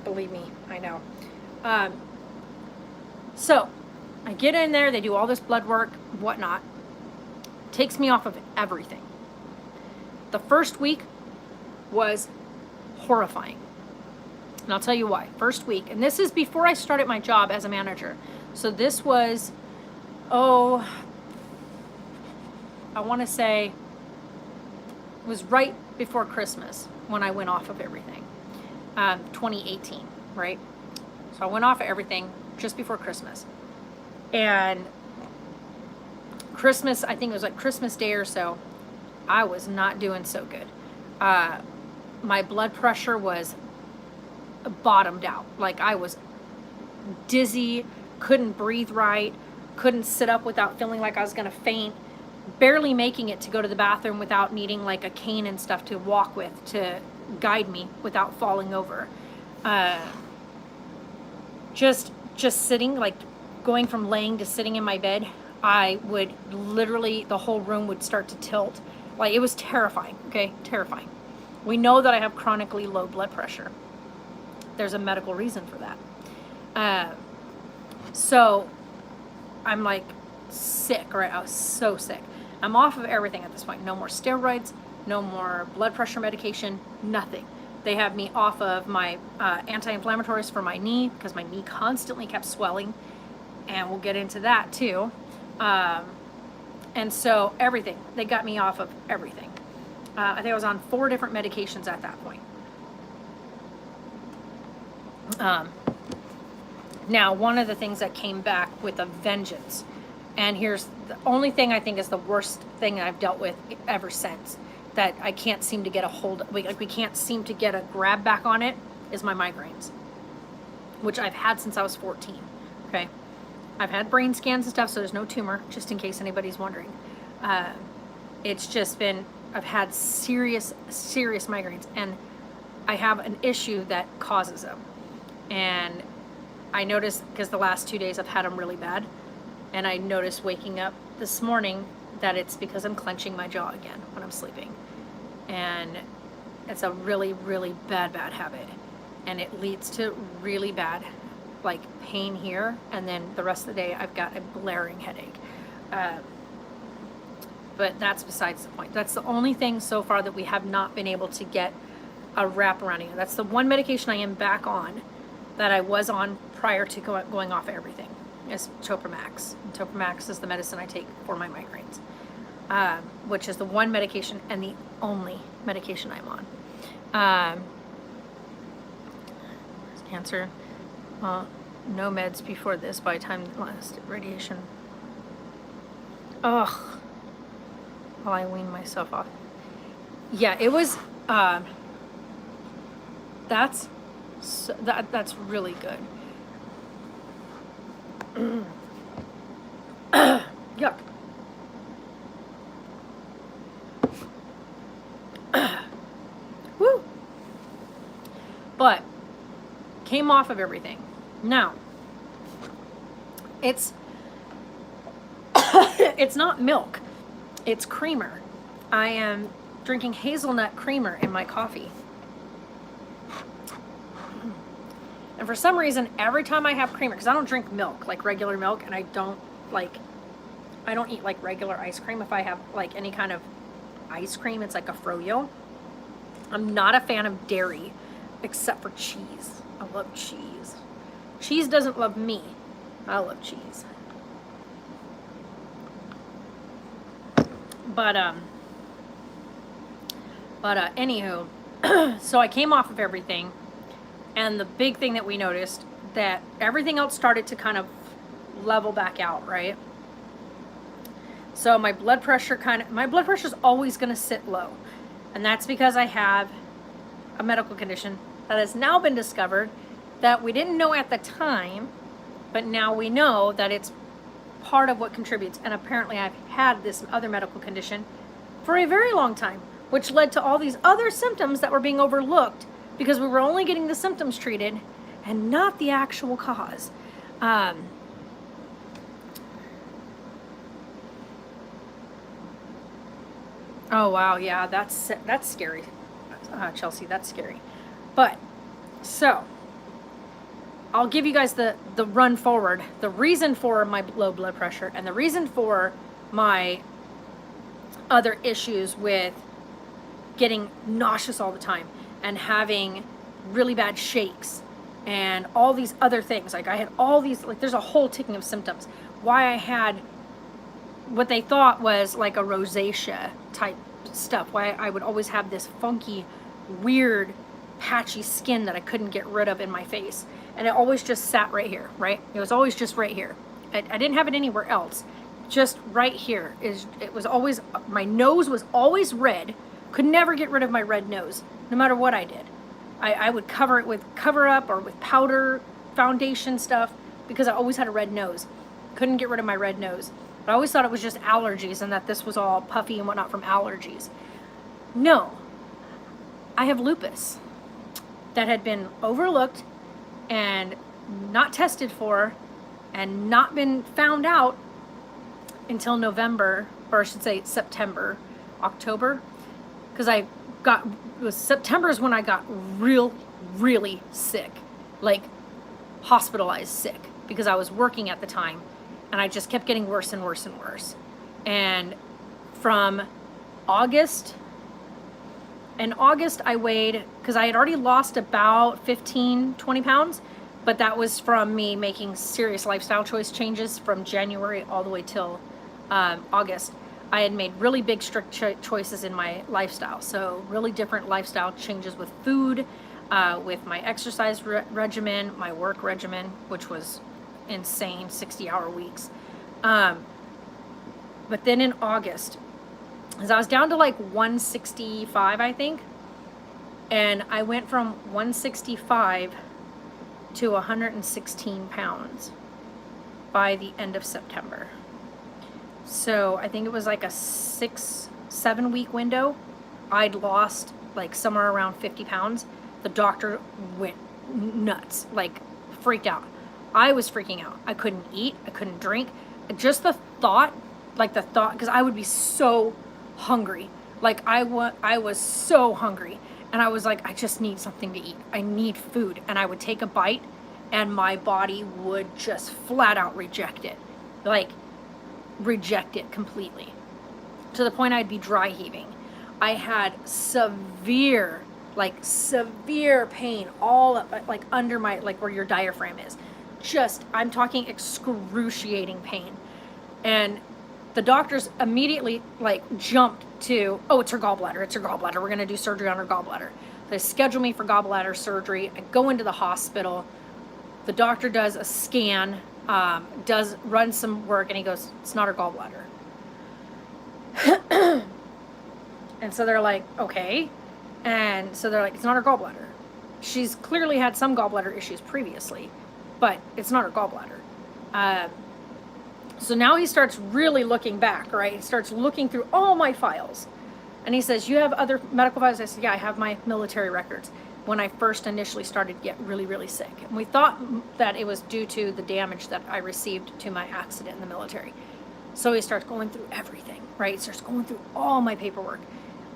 believe me, I know. So I get in there, they do all this blood work, whatnot. Takes me off of everything. The first week was horrifying. And I'll tell you why. First week, and this is before I started my job as a manager. So this was, I want to say, it was right before Christmas when I went off of everything. 2018, right? So I went off of everything just before Christmas. And Christmas, I think it was like Christmas Day or so, I was not doing so good. My blood pressure was bottomed out. Like, I was dizzy, couldn't breathe right, couldn't sit up without feeling like I was going to faint, barely making it to go to the bathroom without needing like a cane and stuff to walk with to guide me without falling over. Just sitting, like going from laying to sitting in my bed, I would literally, the whole room would start to tilt. Like, it was terrifying, okay? Terrifying. We know that I have chronically low blood pressure. There's a medical reason for that. So I'm like sick, right? I was so sick. I'm off of everything at this point. No more steroids, no more blood pressure medication, nothing. They have me off of my anti-inflammatories for my knee because my knee constantly kept swelling, and we'll get into that too. And so everything, they got me off of everything. I think I was on 4 different medications at that point. Now, one of the things that came back with a vengeance, and here's the only thing I think is the worst thing I've dealt with ever since, that I can't seem to get a hold of, like we can't seem to get a grab back on it, is my migraines, which I've had since I was 14, okay? I've had brain scans and stuff, so there's no tumor, just in case anybody's wondering. It's just been, I've had serious migraines, and I have an issue that causes them. And I noticed, because the last 2 days I've had them really bad, and I noticed waking up this morning that it's because I'm clenching my jaw again when I'm sleeping. And it's a really, really bad habit. And it leads to really bad, like, pain here, and then the rest of the day I've got a blaring headache. But that's besides the point. That's the only thing so far that we have not been able to get a wrap around it. That's the one medication I am back on that I was on prior to going off everything, is Topramax. And Topramax is the medicine I take for my migraines. which is the one medication and the only medication I'm on. Cancer. Well, no meds before this by the time last radiation. Ugh. While I wean myself off. Yeah, it was, that's really good. Yuck. Woo. But came off of everything. Now, it's it's not milk. It's creamer. I am drinking hazelnut creamer in my coffee. And for some reason, every time I have creamer, because I don't drink milk, like regular milk, and I don't eat like regular ice cream. If I have like any kind of ice cream, it's like a froyo. I'm not a fan of dairy, except for cheese. I love cheese. Cheese doesn't love me. I love cheese. But anywho, so I came off of everything, and the big thing that we noticed, that everything else started to kind of level back out, right? So my blood pressure is always going to sit low. And that's because I have a medical condition that has now been discovered that we didn't know at the time, but now we know that it's part of what contributes. And apparently I've had this other medical condition for a very long time, which led to all these other symptoms that were being overlooked because we were only getting the symptoms treated and not the actual cause. Oh wow, yeah, that's scary, Chelsea. That's scary. But so I'll give you guys the run forward, the reason for my low blood pressure and the reason for my other issues with getting nauseous all the time and having really bad shakes and all these other things. Like I had all these, like there's a whole ticking of symptoms. Why I had what they thought was like a rosacea type stuff. Why I would always have this funky, weird, patchy skin that I couldn't get rid of in my face. And it always just sat right here, right? It was always just right here. I didn't have it anywhere else. Just right here. It was always, my nose was always red. Could never get rid of my red nose, no matter what I did. I would cover it with cover up or with powder, foundation stuff, because I always had a red nose. Couldn't get rid of my red nose. But I always thought it was just allergies and that this was all puffy and whatnot from allergies. No. I have lupus that had been overlooked and not tested for and not been found out until November, or I should say September, October, because September is when I got really sick, like hospitalized sick, because I was working at the time and I just kept getting worse and worse and worse. And from August, in August I weighed, because I had already lost about 20 pounds, but that was from me making serious lifestyle choice changes from January all the way till August. I had made really big strict choices in my lifestyle. So really different lifestyle changes with food, with my exercise regimen, my work regimen, which was insane, 60-hour weeks. But then in August, because I was down to like 165, I think. And I went from 165 to 116 pounds by the end of September. So I think it was like a 6-7 week window. I'd lost like somewhere around 50 pounds. The doctor went nuts, like freaked out. I was freaking out. I couldn't eat. I couldn't drink. Just the thought, because I would be so hungry. Like I was so hungry. And I was like, I just need something to eat. I need food. And I would take a bite and my body would just flat out reject it. Like, reject it completely. To the point I'd be dry heaving. I had severe pain all up, like under my, like where your diaphragm is. Just, I'm talking excruciating pain. And the doctors immediately like jumped to, oh, it's her gallbladder. It's her gallbladder. We're going to do surgery on her gallbladder. They schedule me for gallbladder surgery. I go into the hospital. The doctor does a scan, runs some work, and he goes, it's not her gallbladder. And so they're like, okay. And so they're like, it's not her gallbladder. She's clearly had some gallbladder issues previously, but it's not her gallbladder. So now he starts really looking back, right? He starts looking through all my files. And he says, you have other medical files? I said, yeah, I have my military records when I first initially started to get really, really sick. And we thought that it was due to the damage that I received to my accident in the military. So he starts going through everything, right? He starts going through all my paperwork.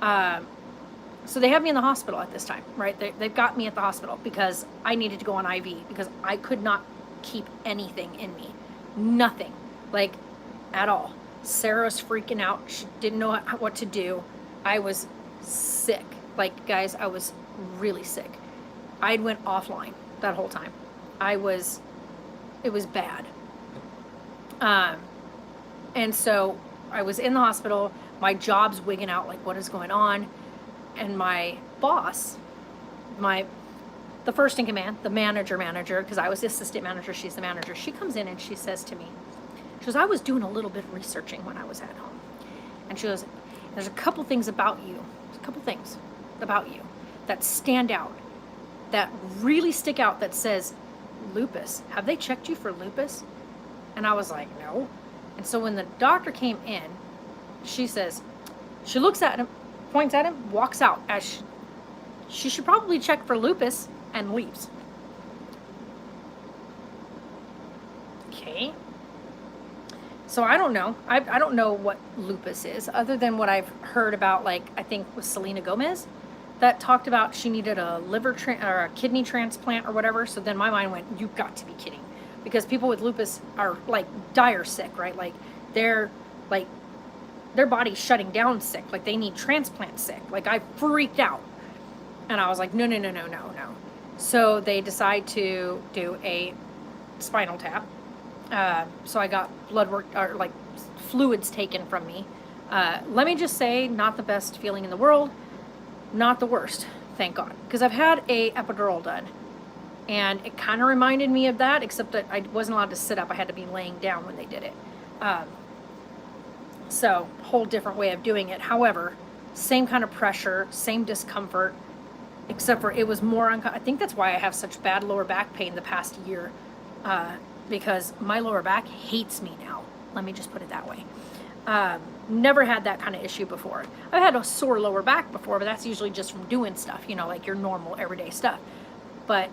So they have me in the hospital at this time, right? They've got me at the hospital because I needed to go on IV because I could not keep anything in me. Nothing, like at all. Sarah's freaking out. She didn't know what to do. I was sick. Like, guys, I was really sick. I went offline that whole time. It was bad. And so I was in the hospital. My job's wigging out, like, what is going on? And my boss, the first in command, the manager, because I was the assistant manager, she's the manager. She comes in and she says to me, she goes, I was doing a little bit of researching when I was at home. And she goes, there's a couple things about you, that stand out, that really stick out, that says lupus. Have they checked you for lupus? And I was like, no. And so when the doctor came in, she says, she looks at him, points at him, walks out as she should probably check for lupus, and leaves. Okay. So I don't know. I don't know what lupus is, other than what I've heard about, like, I think with Selena Gomez, that talked about she needed a or a kidney transplant or whatever. So then my mind went, you've got to be kidding. Because people with lupus are, like, dire sick, right? Like, their body's shutting down sick. Like, they need transplant sick. Like, I freaked out. And I was like, no. So they decide to do a spinal tap. So I got blood work, or like fluids taken from me. Let me just say, not the best feeling in the world. Not the worst, thank God. Because I've had a epidural done. And it kind of reminded me of that, except that I wasn't allowed to sit up. I had to be laying down when they did it. So, whole different way of doing it. However, same kind of pressure, same discomfort, except for it was more I think that's why I have such bad lower back pain the past year, because my lower back hates me now. Let me just put it that way. Never had that kind of issue before. I've had a sore lower back before, but that's usually just from doing stuff, like your normal everyday stuff. But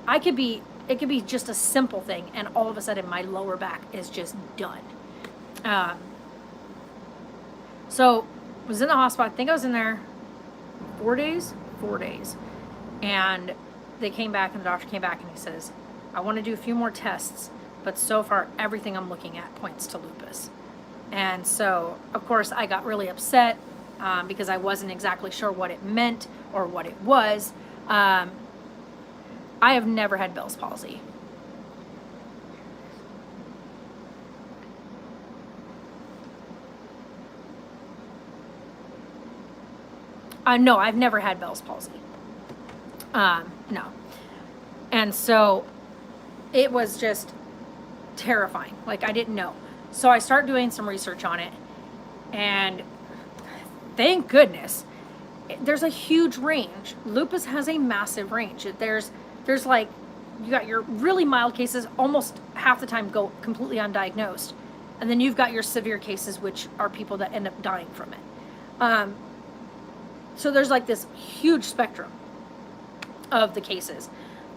it could be just a simple thing, and all of a sudden my lower back is just done. So I was in the hospital. I think I was in there 4 days. And they came back, and the doctor came back and he says, I want to do a few more tests, but so far everything I'm looking at points to lupus. And so, of course, I got really upset because I wasn't exactly sure what it meant or what it was. I have never had Bell's palsy. No, I've never had Bell's palsy. No. And so it was just terrifying. Like, I didn't know. So I started doing some research on it, and thank goodness, there's a huge range. Lupus has a massive range. There's like, you got your really mild cases, almost half the time go completely undiagnosed. And then you've got your severe cases, which are people that end up dying from it. So there's like this huge spectrum of the cases.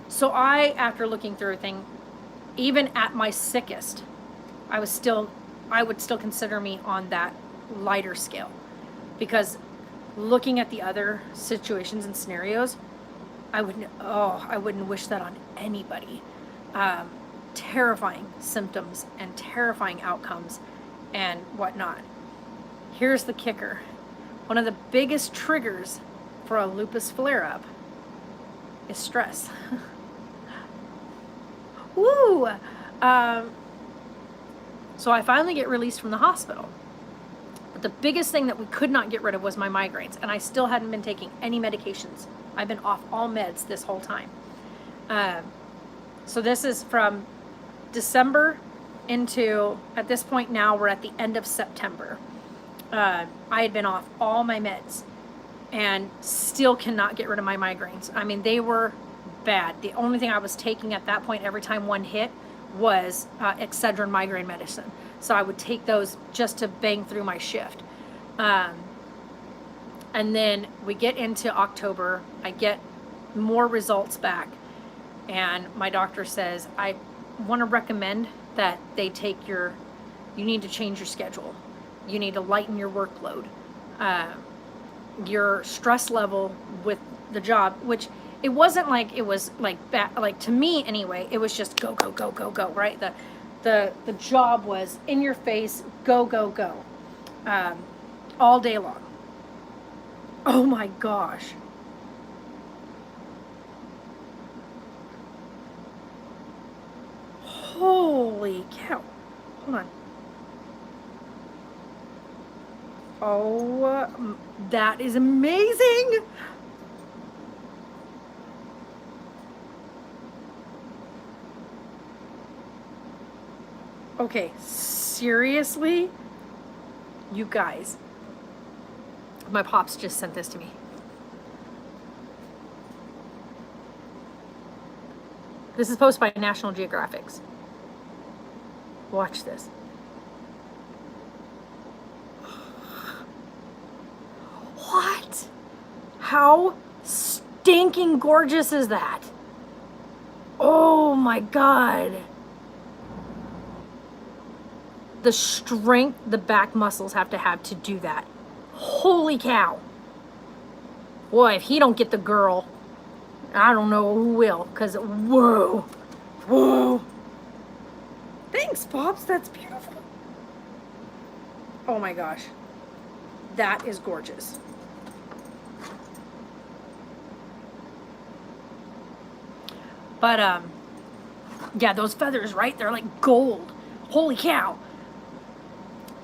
So after looking through everything, even at my sickest, I would still consider me on that lighter scale, looking at the other situations and scenarios, I wouldn't wish that on anybody. Terrifying symptoms and terrifying outcomes and whatnot. Here's the kicker. One of the biggest triggers for a lupus flare-up is stress. Woo! So I finally get released from the hospital. But the biggest thing that we could not get rid of was my migraines, and I still hadn't been taking any medications. I've been off all meds this whole time. So this is from December into, at this point now, we're at the end of September. I had been off all my meds and still cannot get rid of my migraines. I mean, they were bad. The only thing I was taking at that point every time one hit was Excedrin migraine medicine. So I would take those just to bang through my shift. And then we get into October, I get more results back, and my doctor says, I want to recommend that they take you need to change your schedule. You need to lighten your workload. Your stress level with the job, which it wasn't like it was like bad, like to me anyway, it was just go, go, go, go, go, right? The job was in your face, go, go, go, all day long. Oh my gosh. Holy cow. Hold on. Oh, that is amazing. Okay, seriously? You guys. My pops just sent this to me. This is posted by National Geographic. Watch this. What? How stinking gorgeous is that? Oh my God. The strength the back muscles have to do that. Holy cow. Boy, if he don't get the girl, I don't know who will, because whoa. Whoa. Thanks, Pops. That's beautiful. Oh my gosh. That is gorgeous. But, yeah, those feathers, right? They're like gold. Holy cow.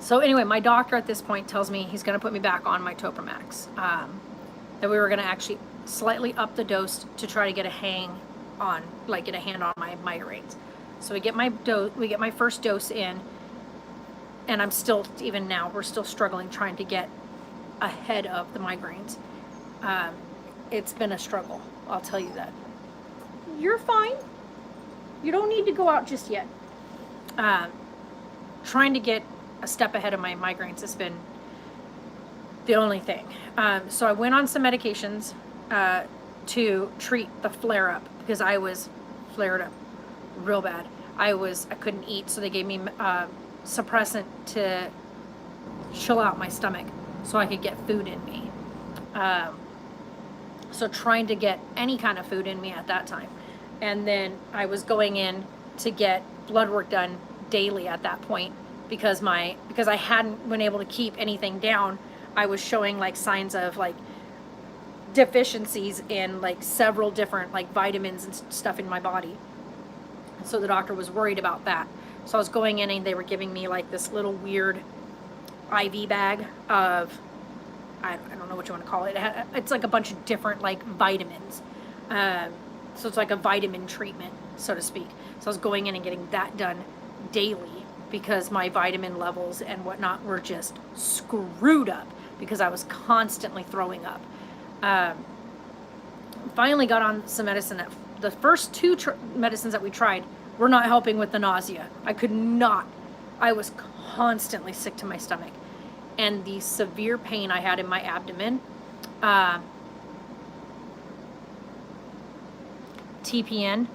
So anyway, my doctor at this point tells me he's going to put me back on my Topamax. That we were going to actually slightly up the dose to try to get a hand on my migraines. So we get my first dose in, and I'm still, even now, we're still struggling trying to get ahead of the migraines. It's been a struggle, I'll tell you that. You're fine. You don't need to go out just yet. Trying to get a step ahead of my migraines has been the only thing. So I went on some medications to treat the flare-up, because I was flared up real bad. I couldn't eat, so they gave me suppressant to chill out my stomach so I could get food in me. So trying to get any kind of food in me at that time. And then I was going in to get blood work done daily at that point, because I hadn't been able to keep anything down. I was showing like signs of like deficiencies in like several different like vitamins and stuff in my body. So the doctor was worried about that. So I was going in and they were giving me like this little weird IV bag of, I don't know what you want to call it. It's like a bunch of different like vitamins. So it's like a vitamin treatment, so to speak. So I was going in and getting that done daily, because my vitamin levels and whatnot were just screwed up, because I was constantly throwing up. Finally got on some medicine that the first two medicines that we tried were not helping with the nausea. I was constantly sick to my stomach. And the severe pain I had in my abdomen, TPN,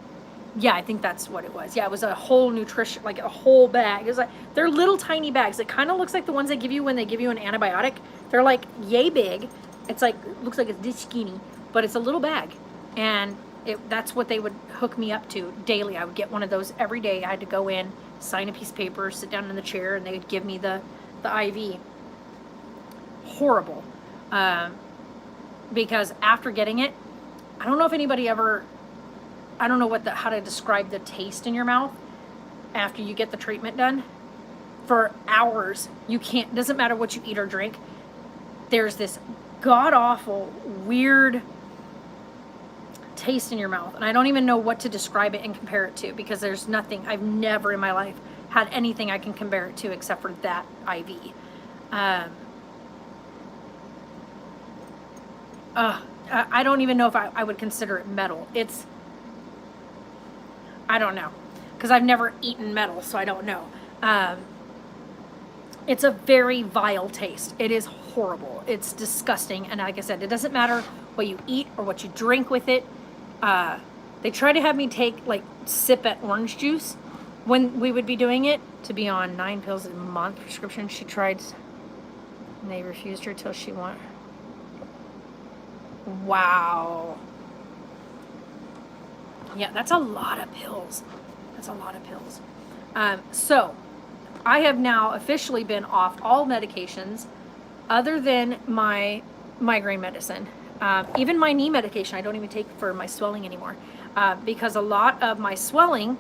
yeah, I think that's what it was. Yeah, it was a whole nutrition, like a whole bag. It was like, they're little tiny bags. It kind of looks like the ones they give you when they give you an antibiotic. They're like yay big. It's like, looks like it's this skinny, but it's a little bag. And that's what they would hook me up to daily. I would get one of those every day. I had to go in, sign a piece of paper, sit down in the chair, and they would give me the IV. Horrible. Because after getting it, I don't know if anybody ever, I don't know how to describe the taste in your mouth after you get the treatment done. for hours. You can't, doesn't matter what you eat or drink. There's this god-awful, weird taste in your mouth. And I don't even know what to describe it and compare it to, because there's nothing, I've never in my life had anything I can compare it to except for that IV. I don't even know if I would consider it metal. It's, I don't know, because I've never eaten metal, so I don't know. It's a very vile taste. It is horrible. It's disgusting. And like I said, it doesn't matter what you eat or what you drink with it. They try to have me take, like, sip at orange juice when we would be doing it, to be on 9 pills a month prescription. She tried, and they refused her till she won. Wow. Yeah, that's a lot of pills. That's a lot of pills. So I have now officially been off all medications other than my migraine medicine. Even my knee medication I don't even take for my swelling anymore, because a lot of my swelling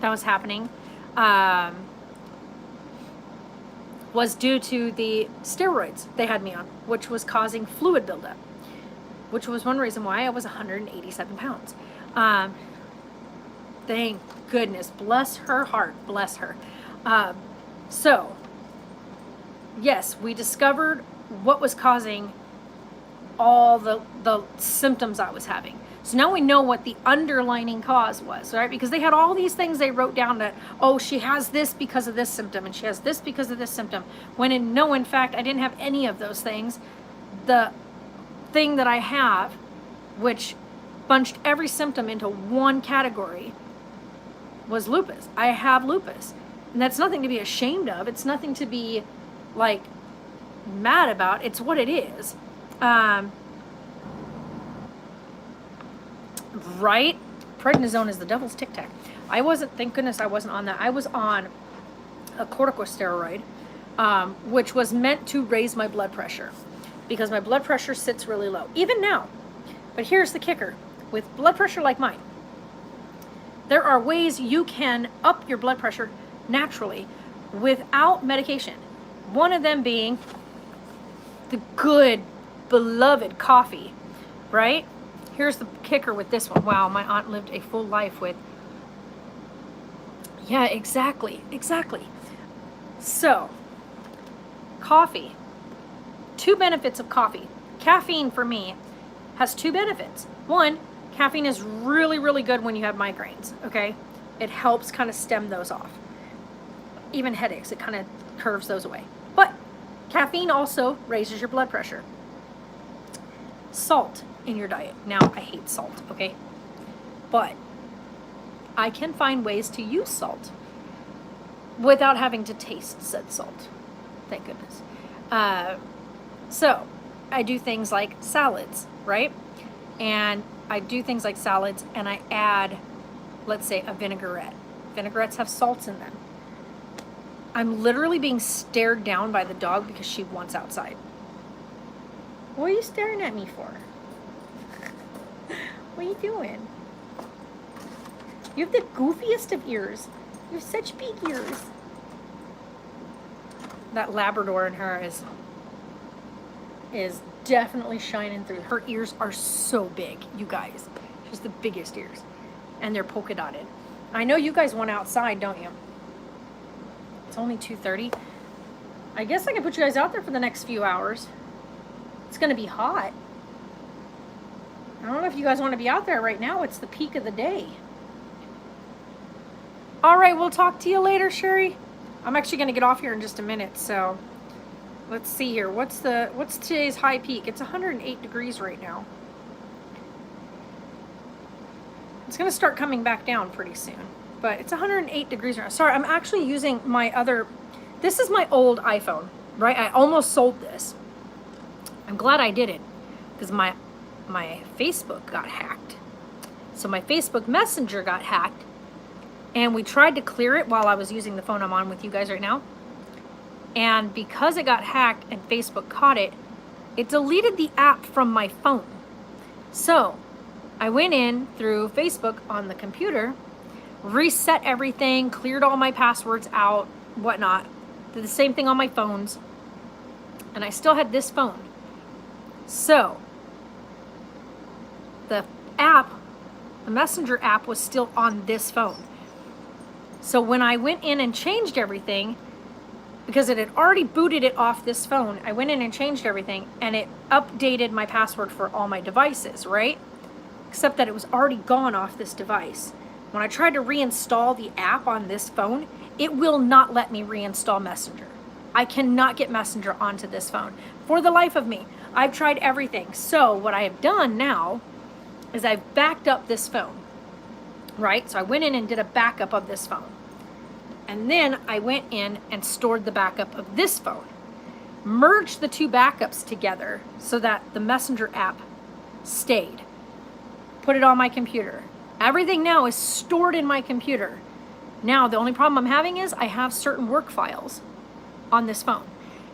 that was happening was due to the steroids they had me on, which was causing fluid buildup, which was one reason why I was 187 pounds. Thank goodness. Bless her heart. Bless her. So, yes, we discovered what was causing all the symptoms I was having. So now we know what the underlying cause was, right? Because they had all these things they wrote down that, oh, she has this because of this symptom, and she has this because of this symptom. When in fact, I didn't have any of those things. The thing that I have, which bunched every symptom into one category, was lupus. I have lupus. And that's nothing to be ashamed of. It's nothing to be, like, mad about. It's what it is. Right? Prednisone is the devil's tic tac. Thank goodness I wasn't on that. I was on a corticosteroid, which was meant to raise my blood pressure, because my blood pressure sits really low, even now. But here's the kicker. With blood pressure like mine, there are ways you can up your blood pressure naturally without medication. One of them being the good, beloved coffee, right? Here's the kicker with this one. Wow, my aunt lived a full life with... Yeah, exactly. So, coffee. 2 benefits of coffee. Caffeine, for me, has 2 benefits. One, caffeine is really, really good when you have migraines, okay? It helps kind of stem those off. Even headaches, it kind of curves those away. But caffeine also raises your blood pressure. Salt in your diet. Now, I hate salt, okay? But I can find ways to use salt without having to taste said salt. Thank goodness. So, I do things like salads, right? And I do things like salads, and I add, let's say, a vinaigrette. Vinaigrettes have salts in them. I'm literally being stared down by the dog because she wants outside. What are you staring at me for? What are you doing? You have the goofiest of ears. You have such big ears. That Labrador in her is definitely shining through. Her ears are so big, you guys. She's the biggest ears. And they're polka dotted. I know you guys want outside, don't you? It's only 2:30. I guess I can put you guys out there for the next few hours. It's going to be hot. I don't know if you guys want to be out there right now. It's the peak of the day. All right, we'll talk to you later, Sherry. I'm actually going to get off here in just a minute, so let's see here. What's today's high peak? It's 108 degrees right now. It's going to start coming back down pretty soon, but it's 108 degrees right now. Sorry, I'm actually using my other, this is my old iPhone, right? I almost sold this. I'm glad I didn't, because my Facebook got hacked. So my Facebook Messenger got hacked, and we tried to clear it while I was using the phone I'm on with you guys right now. And because it got hacked and Facebook caught it, it deleted the app from my phone. So I went in through Facebook on the computer, reset everything, cleared all my passwords out, whatnot. Did the same thing on my phones. And I still had this phone. So, the app, the Messenger app was still on this phone. So when I went in and changed everything, because it had already booted it off this phone, I went in and changed everything and it updated my password for all my devices, right? Except that it was already gone off this device. When I tried to reinstall the app on this phone, it will not let me reinstall Messenger. I cannot get Messenger onto this phone for the life of me. I've tried everything. So what I have done now is I've backed up this phone, right? So I went in and did a backup of this phone. And then I went in and stored the backup of this phone. Merged the two backups together so that the Messenger app stayed. Put it on my computer. Everything now is stored in my computer. Now, the only problem I'm having is I have certain work files on this phone.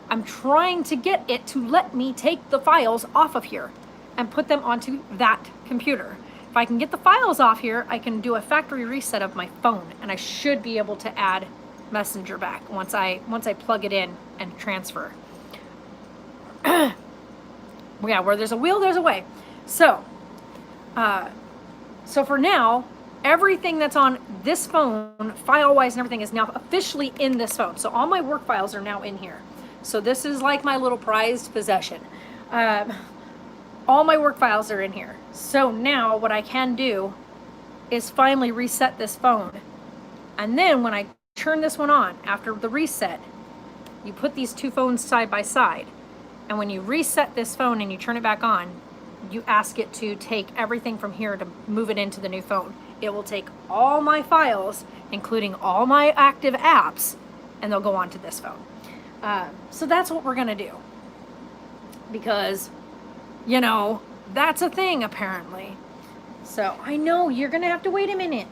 I'm trying to get it to let me take the files off of here and put them onto that computer. If I can get the files off here, I can do a factory reset of my phone, and I should be able to add Messenger back once I plug it in and transfer. Yeah, where there's a will, there's a way. So for now, everything that's on this phone, file-wise and everything, is now officially in this phone. So all my work files are now in here. So this is like my little prized possession. All my work files are in here. So now what I can do is finally reset this phone. And then when I turn this one on, after the reset, you put these two phones side by side. And when you reset this phone and you turn it back on, you ask it to take everything from here to move it into the new phone. It will take all my files, including all my active apps, and they'll go onto this phone. So that's what we're gonna do. Because, you know, that's a thing apparently. So I know you're gonna have to wait a minute.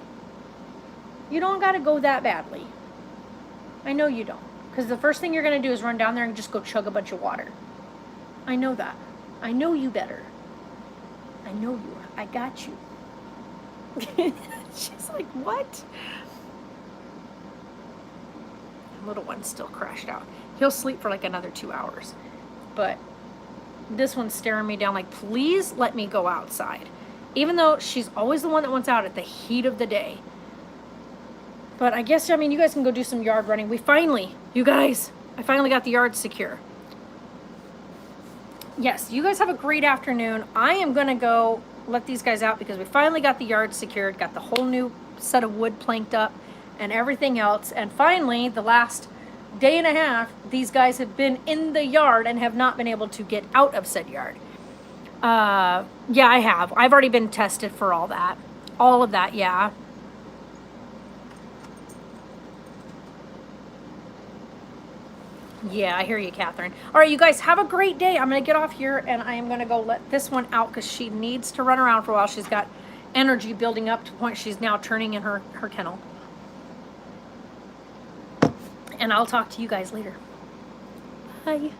You don't gotta go that badly. I know you don't. Because the first thing you're gonna do is run down there and just go chug a bunch of water. I know that. I know you better. I know you are. I got you. She's like, what? The little one's still crashed out. He'll sleep for like another 2 hours. But this one's staring me down like, please let me go outside. Even though she's always the one that wants out at the heat of the day. But I guess, I mean, you guys can go do some yard running. You guys, I finally got the yard secure. Yes, you guys have a great afternoon. I am going to go let these guys out because we finally got the yard secured, got the whole new set of wood planked up and everything else. And finally, the last day and a half, these guys have been in the yard and have not been able to get out of said yard. Yeah, I have. I've already been tested for all that. All of that, yeah. Yeah, I hear you, Catherine. All right, you guys have a great day. I'm going to get off here and I am going to go let this one out because she needs to run around for a while. She's got energy building up to the point she's now turning in her kennel. And I'll talk to you guys later. Bye.